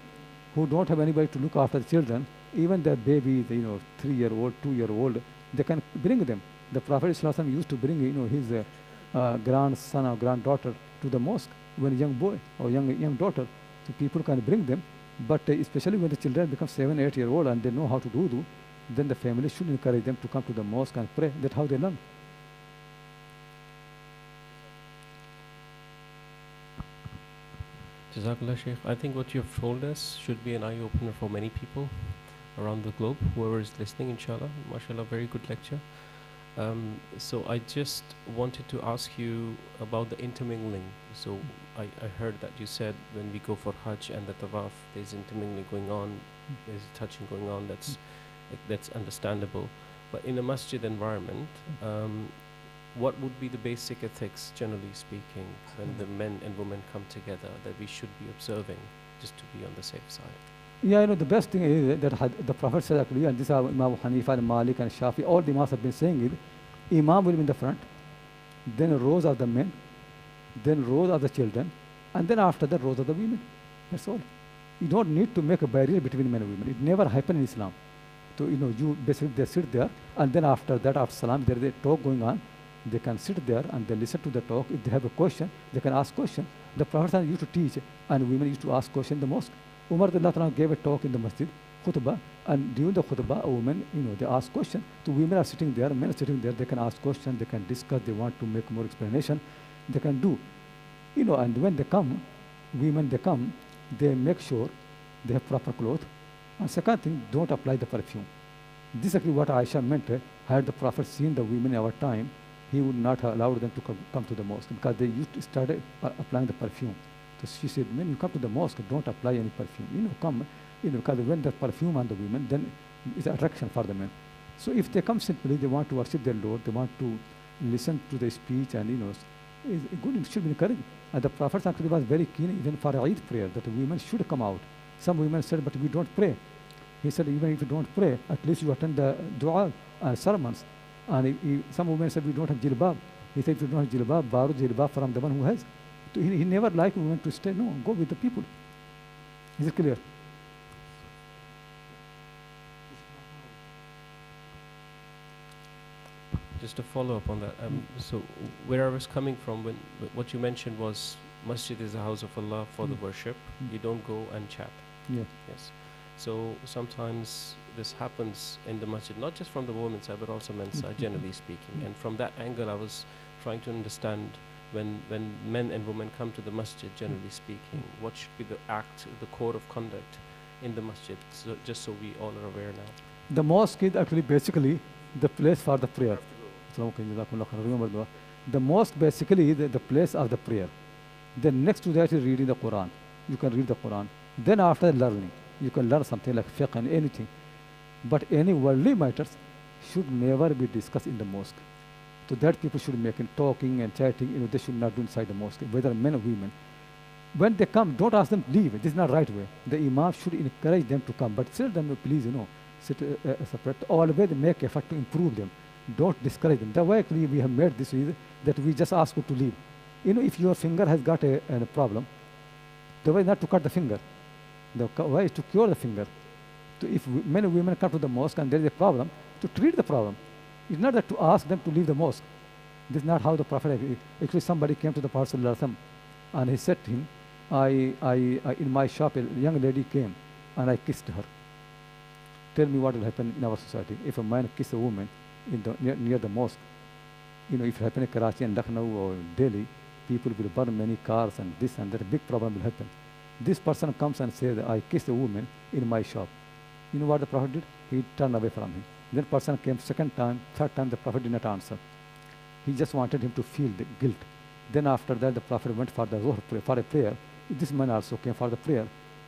who don't have anybody to look after the children, even their babies, 3-year-old, 2-year-old, they can bring them. The Prophet ﷺ used to bring, his grandson or granddaughter to the mosque when a young boy or young daughter. So people can bring them, but especially when the children become 7, 8-year-old and they know how to do wudu, then the family should encourage them to come to the mosque and pray. That's how they learn. Jazakallah Shaykh. I think what you've told us should be an eye-opener for many people around the globe, whoever is listening, inshallah. MashaAllah, very good lecture. So I just wanted to ask you about the intermingling. So I heard that you said when we go for Hajj and the Tawaf, there's intermingling going on, there's touching going on, that's understandable. But in a masjid environment, what would be the basic ethics, generally speaking, when the men and women come together that we should be observing, just to be on the safe side? Yeah, the best thing is that the Prophet said actually, and this is Imam Hanifa and Malik and Shafi, all the Imams have been saying it, Imam will be in the front, then rows of the men, then rows of the children, and then after that rows of the women. That's all. You don't need to make a barrier between men and women. It never happened in Islam. So, you basically, they sit there, and then after that, after Salam, there is a talk going on. They can sit there and they listen to the talk. If they have a question, they can ask question. The Prophet used to teach, and women used to ask question in the mosque. Umar gave a talk in the masjid, khutbah, and during the khutbah, a woman, they ask question. So women are sitting there, men are sitting there, they can ask question, they can discuss, they want to make more explanation, they can do. And when they come, women, they come, they make sure they have proper clothes. And second thing, don't apply the perfume. This is actually what Aisha meant. Had the Prophet seen the women in our time, he would not have allowed them to come to the mosque because they used to start applying the perfume. So she said, when you come to the mosque, don't apply any perfume. Come, because when the perfume on the women, then it's attraction for the men. So if they come simply, they want to worship their Lord, they want to listen to the speech, and it's good, it should be encouraged. And the Prophet actually was very keen even for Eid prayer that the women should come out. Some women said, but we don't pray. He said, even if you don't pray, at least you attend the dua sermons. And some women said, we don't have jilbab. He said, if you don't have jilbab, borrow jilbab from the one who has. So he never liked women to stay. No, go with the people. Is it clear? Just to follow up on that. So where I was coming from, when what you mentioned was masjid is the house of Allah for the worship. You don't go and chat. Yeah. Yes. So sometimes this happens in the masjid, not just from the women's side, but also men's side, generally speaking. And from that angle, I was trying to understand when men and women come to the masjid, generally speaking, what should be the act, the code of conduct in the masjid, so just so we all are aware now. The mosque is actually basically the place for the prayer. Remember, the mosque basically is the place of the prayer. Then next to that is reading the Quran. You can read the Quran. Then after learning, you can learn something like fiqh and anything. But any worldly matters should never be discussed in the mosque. So that people should make in talking and chatting, they should not do inside the mosque, whether men or women. when they come, don't ask them to leave. This is not right way. The imam should encourage them to come, but tell them, please, sit separate. Always make effort to improve them. Don't discourage them. The way actually we have made this is that we just ask you to leave. If your finger has got a problem, the way is not to cut the finger. The way is to cure the finger. So if many women come to the mosque and there is a problem, to treat the problem. It's not that to ask them to leave the mosque. This is not how the Prophet. Actually, somebody came to the Prophet and he said to him, in my shop, a young lady came and I kissed her. Tell me what will happen in our society if a man kisses a woman near the mosque. If it happens in Karachi and Lucknow or Delhi, people will burn many cars and this and that. A big problem will happen. This person comes and says, I kissed a woman in my shop. You know what the Prophet did? He turned away from him. Then person came second time, third time, the Prophet did not answer. He just wanted him to feel the guilt. Then after that, the Prophet went for the Zuhr prayer, for a prayer. This man also came for the prayer.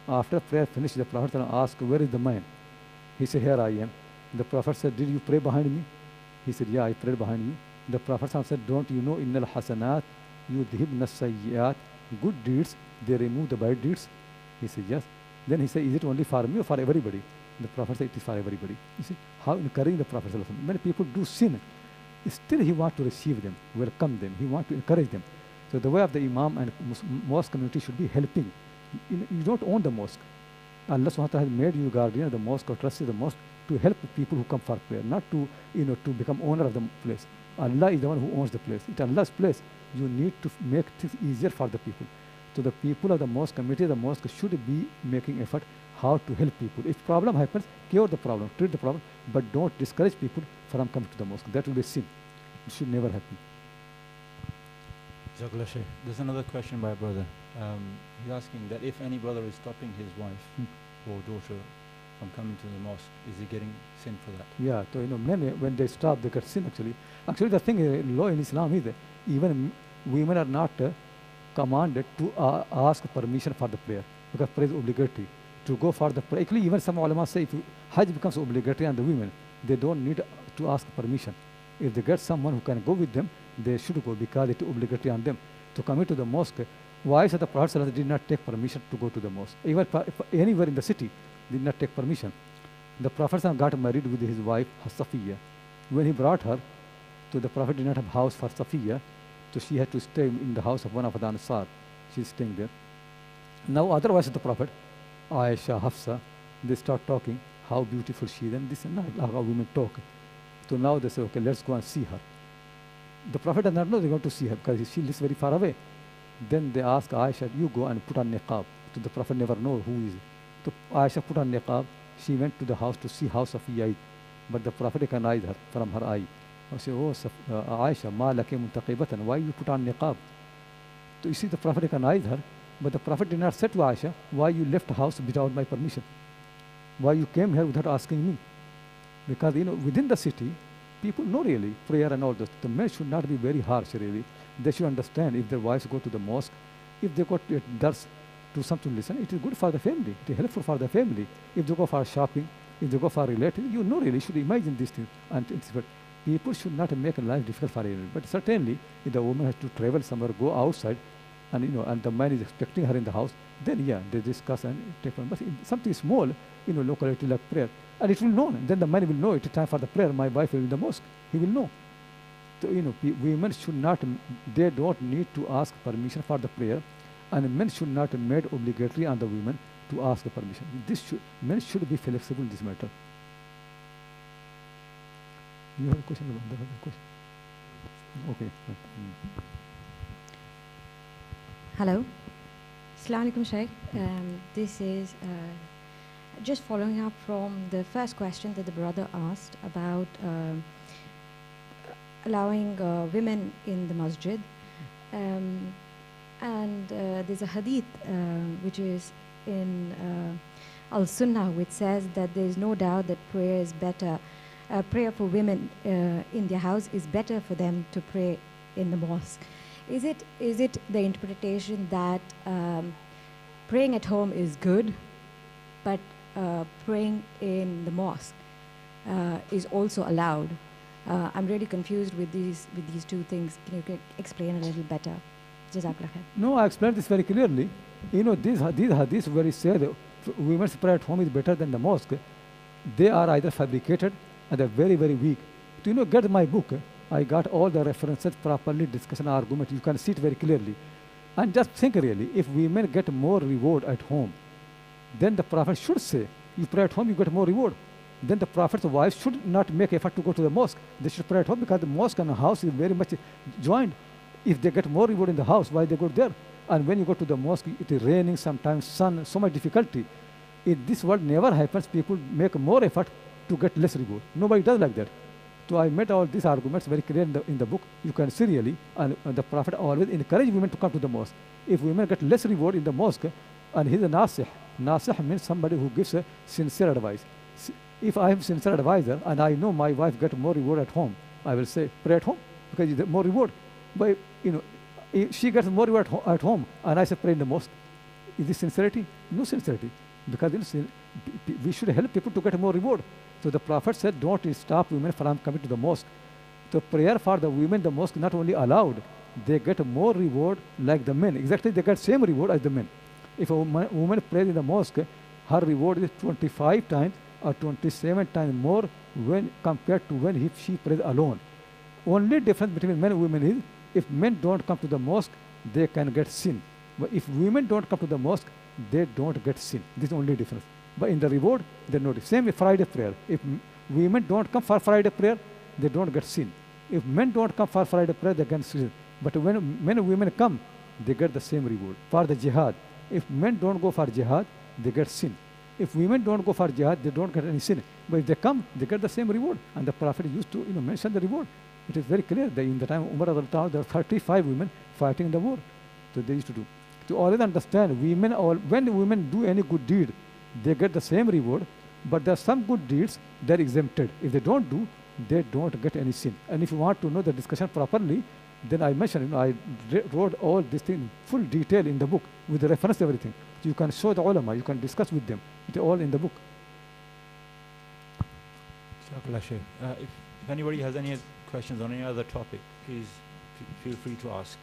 After prayer finished, the Prophet asked, where is the man? He said, here I am. The Prophet said, did you pray behind me? He said, yeah, I prayed behind you. The Prophet said, don't you know, innal hasanat yudhibna sayyat, good deeds, they remove the bad deeds? He said, yes. Then he said, is it only for me or for everybody? The Prophet said, it is for everybody. You see, how encouraging the Prophet. Many people do sin. Still he wants to receive them, welcome them. He wants to encourage them. So the way of the Imam and mosque community should be helping. You don't own the mosque. Allah subhanahu wa ta'ala has made you guardian of the mosque or trusted the mosque to help people who come for prayer, not to, to become owner of the place. Allah is the one who owns the place. It's Allah's place. You need to make things easier for the people. So the people of the mosque committee, the mosque should be making effort how to help people. If problem happens, cure the problem, treat the problem, but don't discourage people from coming to the mosque. That will be sin. It should never happen. Jazakallah Shaykh. There's another question by a brother. He's asking that if any brother is stopping his wife or daughter from coming to the mosque, is he getting sin for that? Yeah, so many, when they stop, they get sin actually. Actually, the thing, law in Islam is that even women are not commanded to ask permission for the prayer, because prayer is obligatory. To go for the prayer, actually even some ulama say if Hajj becomes obligatory on the women, they don't need to ask permission. If they get someone who can go with them, they should go because it is obligatory on them. To come into the mosque, wives of the Prophet did not take permission to go to the mosque. Even anywhere in the city, did not take permission. The Prophet got married with his wife, Safiya. When he brought her to the Prophet, did not have house for Safiya, so she had to stay in the house of one of the Ansar. She's staying there. Now other wives of the Prophet, Aisha, Hafsa, they start talking how beautiful she is, and this and that, how women talk. So now they say, okay, let's go and see her. The Prophet does not know they're going to see her because she lives very far away. Then they ask Aisha, you go and put on niqab. So the Prophet never knows who is. So Aisha put on niqab. She went to the house to see how Safiya is. But the Prophet recognized her from her eye. He said, oh, Aisha, ma laki muntaqibatan, why you put on niqab? So you see, the Prophet recognized her. But the Prophet did not say to Aisha, why you left the house without my permission? Why you came here without asking me? Because, within the city, people know really prayer and all this. The men should not be very harsh, really. They should understand if their wives go to the mosque, if they go to dars, do something to listen, it is good for the family. It is helpful for the family. If they go for shopping, if they go for relatives, really should imagine these things. And people should not make life difficult for anyone. But certainly, if the woman has to travel somewhere, go outside, and and the man is expecting her in the house, then yeah, they discuss and take one. But something small, locality like prayer, and it will know. Then the man will know it is time for the prayer. My wife will be in the mosque. He will know. So women should not. They don't need to ask permission for the prayer, and men should not made obligatory on the women to ask the permission. Men should be flexible in this matter. You have a question about that? Question? Okay. Hello. Assalamu alaikum, Shaykh. This is just following up from the first question that the brother asked about allowing women in the masjid. And there's a hadith which is in Al-Sunnah, which says that there is no doubt that prayer is better. Prayer for women in their house is better for them to pray in the mosque. Is it the interpretation that praying at home is good, but praying in the mosque is also allowed? I'm really confused with these two things. Can you explain a little better? Jazakallah khair. No, I explained this very clearly. You know, these hadiths where it said women's prayer at home is better than the mosque, they are either fabricated and they're very, very weak. Do you know, get my book. I got all the references properly, discussion, argument. You can see it very clearly. And just think really, if women get more reward at home, then the Prophet should say, you pray at home, you get more reward. Then the Prophet's wives should not make effort to go to the mosque. They should pray at home because the mosque and the house is very much joined. If they get more reward in the house, why they go there? And when you go to the mosque, it is raining, sometimes sun, so much difficulty. In this world never happens, people make more effort to get less reward. Nobody does like that. So I made all these arguments very clear in the book. You can see really, and the Prophet always encouraged women to come to the mosque. If women get less reward in the mosque, and he's a nasih. Nasih means somebody who gives a sincere advice. If I am sincere advisor and I know my wife get more reward at home, I will say pray at home because it's more reward. But you know, if she gets more reward at home and I say pray in the mosque, is this sincerity? No sincerity, because you know, we should help people to get more reward. So the Prophet said, don't stop women from coming to the mosque. The prayer for the women in the mosque not only allowed, they get more reward like the men. Exactly, they get same reward as the men. If a woman prays in the mosque, her reward is 25 times or 27 times more when compared to when if she prays alone. Only difference between men and women is, if men don't come to the mosque, they can get sin. But if women don't come to the mosque, they don't get sin. This is the only difference. But in the reward, they know it. Same with Friday prayer. If women don't come for Friday prayer, they don't get sin. If men don't come for Friday prayer, they get sin. But when men and women come, they get the same reward. For the jihad, if men don't go for jihad, they get sin. If women don't go for jihad, they don't get any sin. But if they come, they get the same reward. And the Prophet used to mention the reward. It is very clear that in the time of Umar, there were 35 women fighting in the war. So they used to do. To always understand, when women do any good deed, they get the same reward. But there are some good deeds that are exempted. If they don't do, they don't get any sin. And if you want to know the discussion properly, then I mentioned, I wrote all this thing in full detail in the book with the reference to everything. So you can show the ulama, you can discuss with them. It's all in the book. If anybody has any questions on any other topic, please feel free to ask.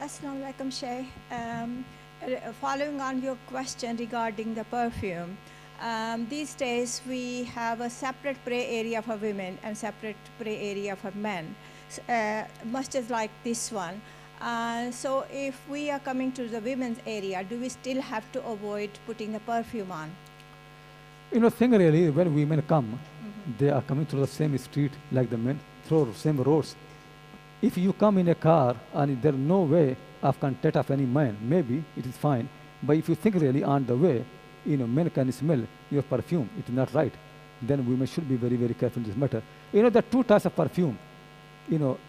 Assalamu alaikum, Shaykh. Following on your question regarding the perfume, these days we have a separate prayer area for women and separate prayer area for men, much as like this one. So if we are coming to the women's area, do we still have to avoid putting the perfume on? You know, thing really, when women come, they are coming through the same street like the men, through the same roads. If you come in a car and there's no way of contact of any man, maybe it is fine. But if you think really on the way, men can smell your perfume, it is not right. Then women should be very, very careful in this matter. There are two types of perfume.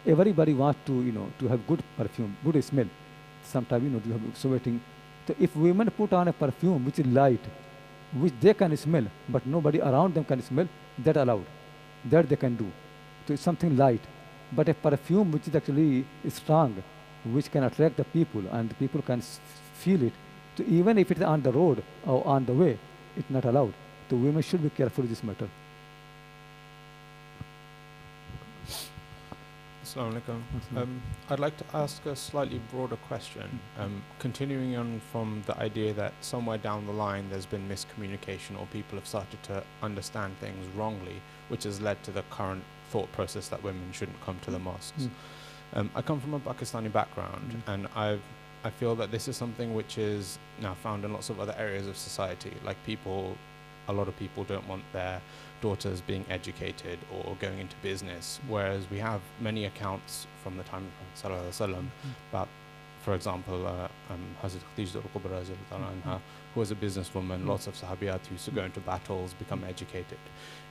Everybody wants to have good perfume, good smell. Sometimes, you have sweating. So if women put on a perfume which is light, which they can smell, but nobody around them can smell, that allowed. That they can do. So it's something light. But a perfume which is actually strong, which can attract the people and the people can feel it. So even if it's on the road or on the way, it's not allowed. So women should be careful in this matter. Assalamu alaikum. I'd like to ask a slightly broader question, continuing on from the idea that somewhere down the line there's been miscommunication or people have started to understand things wrongly, which has led to the current thought process that women shouldn't come to the mosques. I come from a Pakistani background, and I feel that this is something which is now found in lots of other areas of society. Like a lot of people don't want their daughters being educated or going into business, whereas we have many accounts from the time of Prophet ﷺ about, for example, Hazrat Khadija al-Kubra, who was a businesswoman. Lots of Sahabiyat used to go into battles, become educated.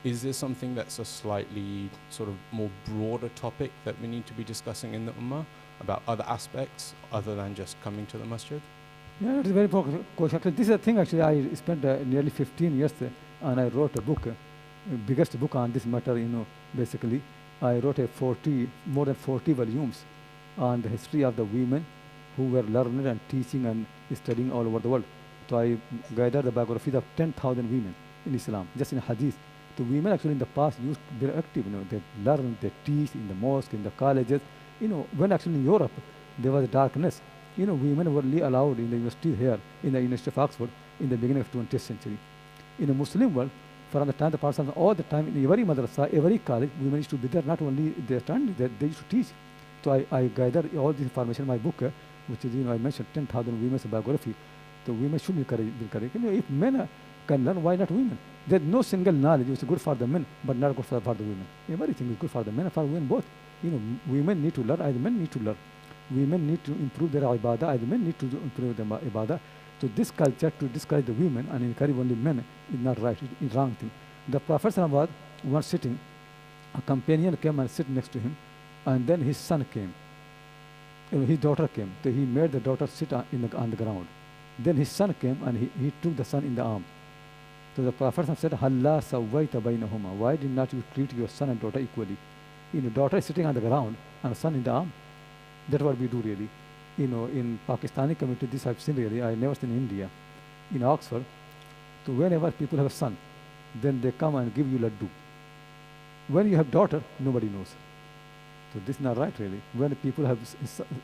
Is this something that's a slightly sort of more broader topic that we need to be discussing in the Ummah about other aspects other than just coming to the masjid? Yeah, it's a very important question. This is a thing actually I spent nearly 15 years and I wrote a book, biggest book on this matter, basically. I wrote more than 40 volumes on the history of the women who were learned and teaching and studying all over the world. So I gathered the biographies of 10,000 women in Islam, just in Hadith. The women actually in the past used to be active, they learn, they teach in the mosque, in the colleges. When actually in Europe, there was darkness. Women were only allowed in the university here, in the University of Oxford, in the beginning of 20th century. In the Muslim world, from the time the Prophet all the time, in every madrasa, every college, women used to be there, not only they stand, they used to teach. So I gather all this information in my book, which is, I mentioned 10,000 women's biography. So women should be encouraged. If men can learn, why not women? There's no single knowledge which is good for the men, but not good for the women. Everything is good for the men and for women both. Women need to learn as men need to learn. Women need to improve their ibadah as men need to improve their ibadah. So this culture to discourage the women and encourage only men is not right, it's wrong thing. The Prophet was once sitting, a companion came and sit next to him, and then his son came. His daughter came, so he made the daughter sit on the ground. Then his son came and he took the son in the arm. So the Prophet said, Halla sawwaita bainahuma. Why did not you treat your son and daughter equally? Daughter is sitting on the ground and son in the arm. That's what we do really. In Pakistani community, this I've seen really. I never seen in India. In Oxford, so whenever people have a son, then they come and give you laddu. When you have daughter, nobody knows. So this is not right really. When people have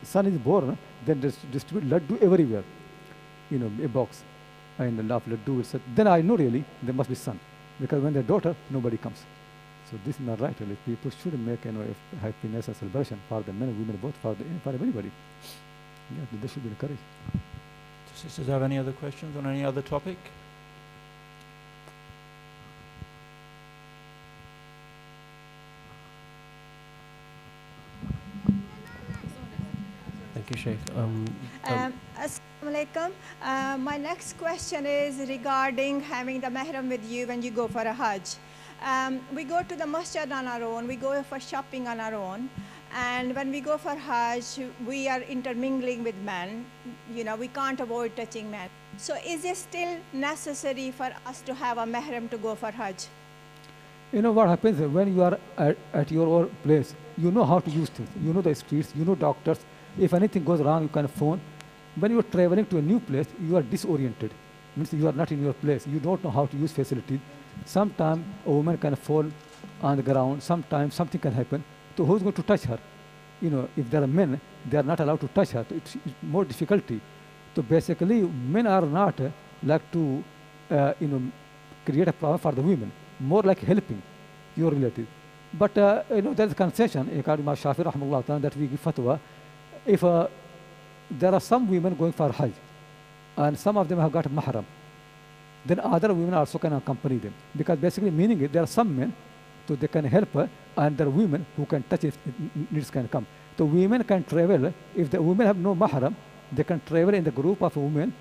son is born, then they distribute laddu everywhere. A box. And the love laddu will say, then I know really there must be son. Because when they're daughter, nobody comes. So this is not right really. People should make happiness and celebration for the men and women both, for everybody. Yeah, they should be encouraged. Do sisters have any other questions on any other topic? Thank you, Shaykh. Assalamu alaikum. My next question is regarding having the mahram with you when you go for a Hajj. We go to the masjid on our own, we go for shopping on our own, and when we go for Hajj, we are intermingling with men. We can't avoid touching men. So is it still necessary for us to have a mahram to go for Hajj? What happens when you are at your own place, you know how to use things. You know the streets, you know doctors. If anything goes wrong, you can phone. When you are traveling to a new place, you are disoriented. Means you are not in your place. You don't know how to use facilities. Sometimes a woman can fall on the ground. Sometimes something can happen. So who's going to touch her? If there are men, they are not allowed to touch her. So it's more difficulty. So basically, men are not like to, create a problem for the women. More like helping your relative. But there's a concession, according to Shafi rahimahullah, that we give fatwa. If there are some women going for Hajj, and some of them have got mahram, then other women also can accompany them. Because basically meaning is there are some men, so they can help her, and there are women who can touch if needs can come. So women can travel, if the women have no mahram, they can travel in the group of women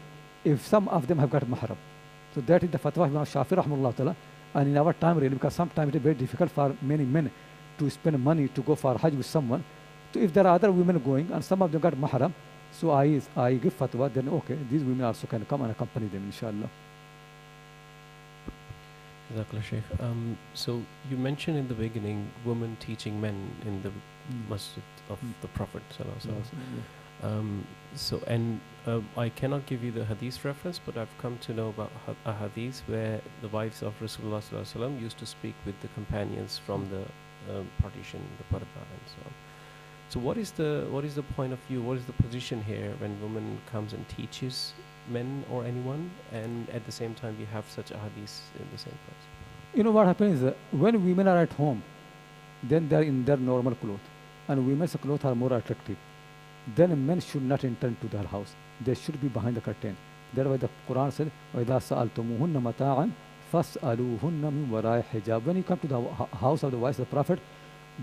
if some of them have got mahram. So that is the fatwa of Imam Shafi rahimahullah ta'ala. And in our time really, because sometimes it is very difficult for many men to spend money to go for Hajj with someone. So if there are other women going and some of them got mahram, so I give fatwa, then okay, these women also can come and accompany them, inshallah. Jazakallah, Shaykh. So you mentioned in the beginning women teaching men in the masjid of the Prophet sallallahu alaihi wasallam. I cannot give you the hadith reference, but I've come to know about a hadith where the wives of Rasulullah sallallahu alaihi wasallam used to speak with the companions from the partition, the parda, and so on. So what is the point of view? What is the position here when woman comes and teaches men or anyone, and at the same time we have such a hadith in the same place? What happens is when women are at home, then they are in their normal clothes, and women's clothes are more attractive. Then men should not enter into their house. They should be behind the curtain. That's why the Quran said, وَإِذَا سَأَلْتُمُوهُنَّ مَتَاعًا فَاسْأَلُوهُنَّ مِنْ وَرَاءِ حِجَابٍ. When you come to the house of the wives of the Prophet,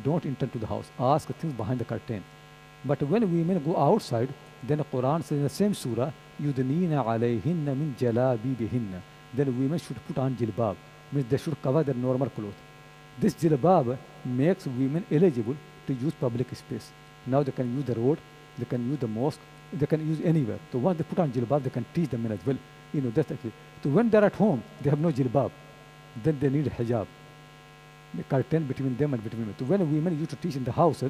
don't enter to the house. Ask things behind the curtain. But when women go outside, then the Quran says in the same surah, يُدْنِينَ عَلَيْهِنَّ مِنْ جَلَابِيبِهِنَّ. Then women should put on jilbab. Means they should cover their normal clothes. This jilbab makes women eligible to use public space. Now they can use the road, they can use the mosque, they can use anywhere. So once they put on jilbab, they can teach the men as well. That's actually. So when they're at home, they have no jilbab. Then they need hijab. The curtain between them and between women. So when women used to teach in the house,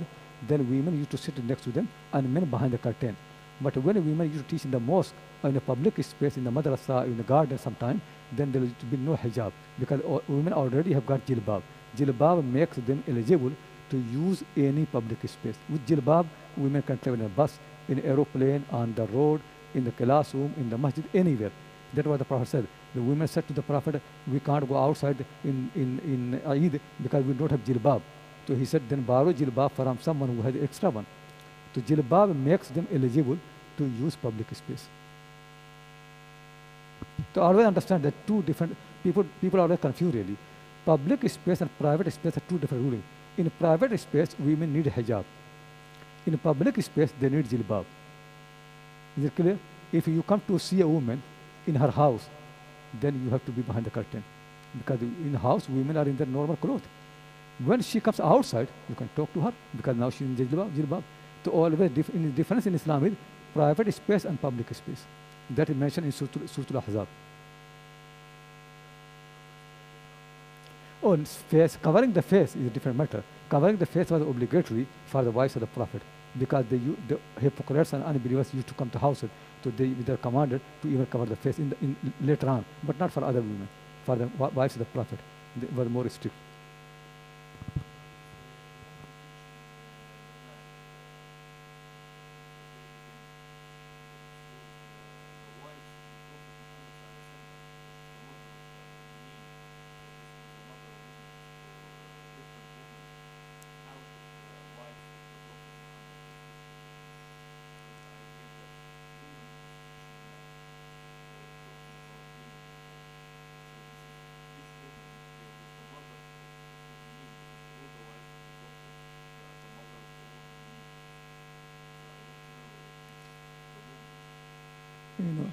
then women used to sit next to them and men behind the curtain. But when women used to teach in the mosque or in a public space, in the madrasa, in the garden sometime, then there will be no hijab because women already have got jilbab. Jilbab makes them eligible to use any public space. With jilbab, women can travel in a bus, in an aeroplane, on the road, in the classroom, in the masjid, anywhere. That's what the Prophet said. The women said to the Prophet, we can't go outside in Eid because we don't have jilbab. So he said, then borrow jilbab from someone who has extra one. So jilbab makes them eligible to use public space. To always understand that two different people always confuse really. Public space and private space are two different rulings. In private space, women need hijab. In public space, they need jilbab. Is it clear? If you come to see a woman in her house, then you have to be behind the curtain. Because in the house, women are in their normal clothes. When she comes outside, you can talk to her because now she's in jilbab. So always the difference in Islam is private space and public space. That is mentioned in Surah Al-Ahzab. Oh, face, covering the face is a different matter. Covering the face was obligatory for the wives of the Prophet because the hypocrites and unbelievers used to come to houses, so they were commanded to even cover the face later on, but not for other women. For the wives of the Prophet, they were more strict. You know.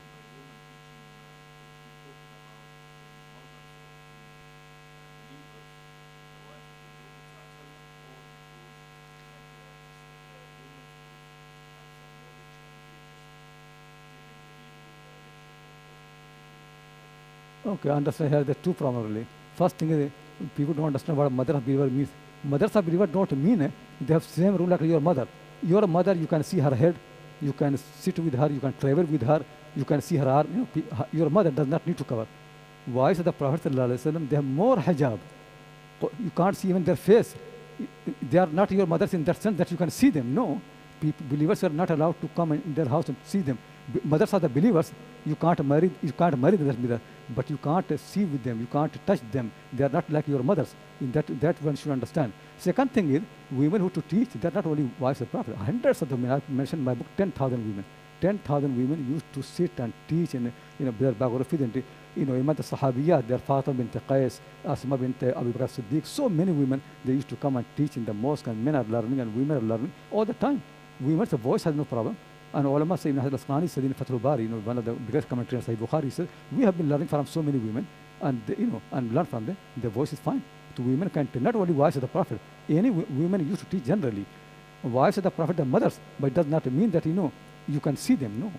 Okay, I understand here the two primarily. First thing is people don't understand what mother of believer means. Mothers of believer don't mean they have same rule like your mother. Your mother, you can see her head, you can sit with her, you can travel with her, you can see her arm. You know, your mother does not need to cover. Wives of the Prophet ﷺ, they have more hijab. You can't see even their face. They are not your mothers in that sense that you can see them. No, believers are not allowed to come in their house and see them. Mothers are the believers. You can't marry them, but you can't see with them. You can't touch them. They are not like your mothers. In that one should understand. Second thing is women who to teach. They are not only wives of the Prophet. Hundreds of them. I mentioned in my book 10,000 women. 10,000 women used to sit and teach in their biographies and Imam the Sahabiyat, their Fatima bint Qais, Asma bint Abu Bakr Siddiq. So many women they used to come and teach in the mosque, and men are learning and women are learning all the time. Women's voice has no problem. And ulama say, Ibn al-Asqalani said in Fathul Bari, one of the biggest commentators, Sahih Bukhari, said, we have been learning from so many women, and and learn from them. Their voice is fine. To women can not only wives of the Prophet. Any women used to teach generally. Wives of the Prophet are mothers, but it does not mean that you can see them. No,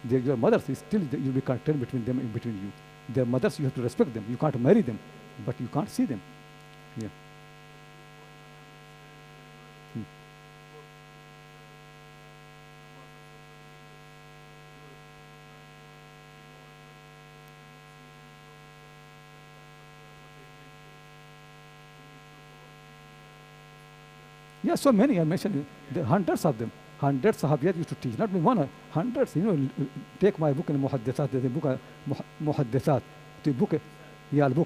they're your mothers. Is still you will be content between them and between you. Their mothers, you have to respect them. You can't marry them, but you can't see them. Yeah. Yeah, so many. I mentioned the hundreds of them. Hundreds of Sahabiyat used to teach, not one, hundreds. Take my book in Muhaddithat. There's a book, Muhaddithat. The book,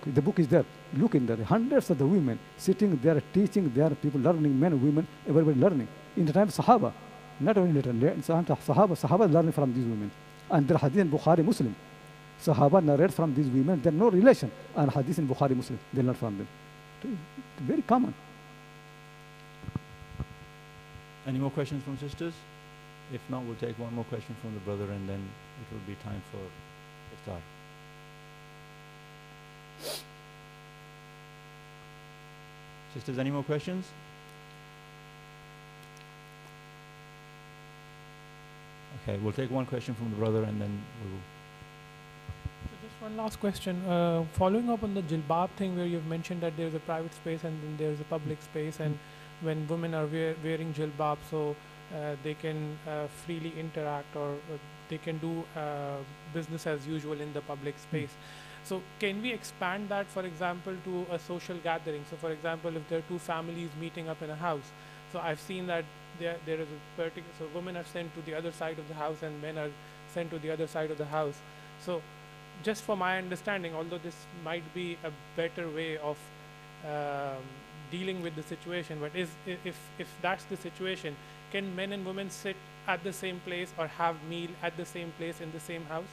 the book is there. Look in there. Hundreds of the women sitting there teaching. There are people learning, men, women, everybody learning. In the time of Sahaba, not only later, in the time of Sahaba learning from these women. And their hadith in Bukhari Muslim. Sahaba narrate from these women. There's no relation. And hadith in Bukhari Muslim, they learn from them. It's very common. Any more questions from sisters? If not, we'll take one more question from the brother and then it will be time for iftar. Sisters, any more questions? Okay, we'll take one question from the brother and then we'll... So just one last question. Following up on the jilbab thing where you've mentioned that there's a private space and then there's a public space, and when women are wearing jilbab, so they can freely interact or they can do business as usual in the public space. So can we expand that, for example, to a social gathering? So for example, if there are two families meeting up in a house, so I've seen that there is a particular, so women are sent to the other side of the house and men are sent to the other side of the house. So just for my understanding, although this might be a better way of dealing with the situation, but if that's the situation, can men and women sit at the same place or have meal at the same place in the same house?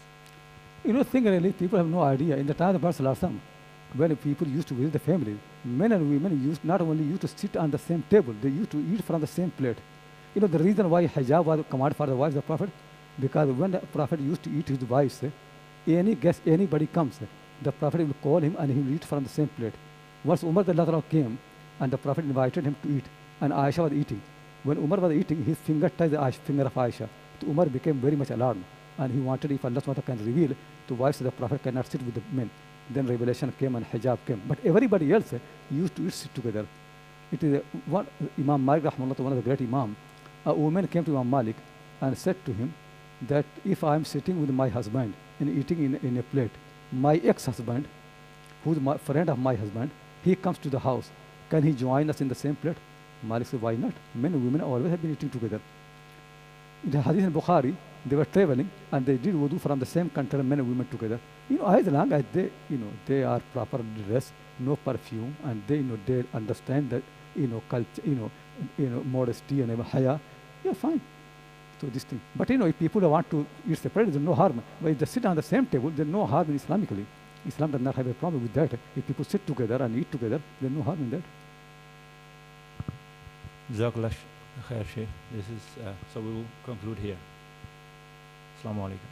You know, think really, people have no idea. In the time of Prophet ﷺ, when people used to visit the family, men and women used not only used to sit on the same table, they used to eat from the same plate. You know, the reason why hijab was commanded for the wives of the Prophet, because when the Prophet used to eat his wives, any guest, anybody comes, the Prophet will call him and he will eat from the same plate. Once Umar came and the Prophet invited him to eat, and Aisha was eating. When Umar was eating, his finger touched the finger of Aisha. So Umar became very much alarmed, and he wanted, if Allah SWT can reveal to wives, the Prophet cannot sit with the men. Then revelation came and hijab came. But everybody else used to sit together. It is one Imam Malik, one of the great Imam, a woman came to Imam Malik and said to him that if I am sitting with my husband and eating in a plate, my ex-husband, who is my friend of my husband, he comes to the house. Can he join us in the same plate? Malik said, why not? Men and women always have been eating together. In the Hadith in Bukhari, they were traveling and they did wudu from the same country, men and women together. You know, as long as they, they are properly dressed, no perfume, and they, they understand that, culture, modesty and haya, you're fine. So this thing. But if people want to eat separate, there's no harm. But if they sit on the same table, there's no harm in Islamically. Islam does not have a problem with that. If people sit together and eat together, there's no harm in that. Jazakallah khair, Shaykh. This is, so we will conclude here. Assalamu alaikum.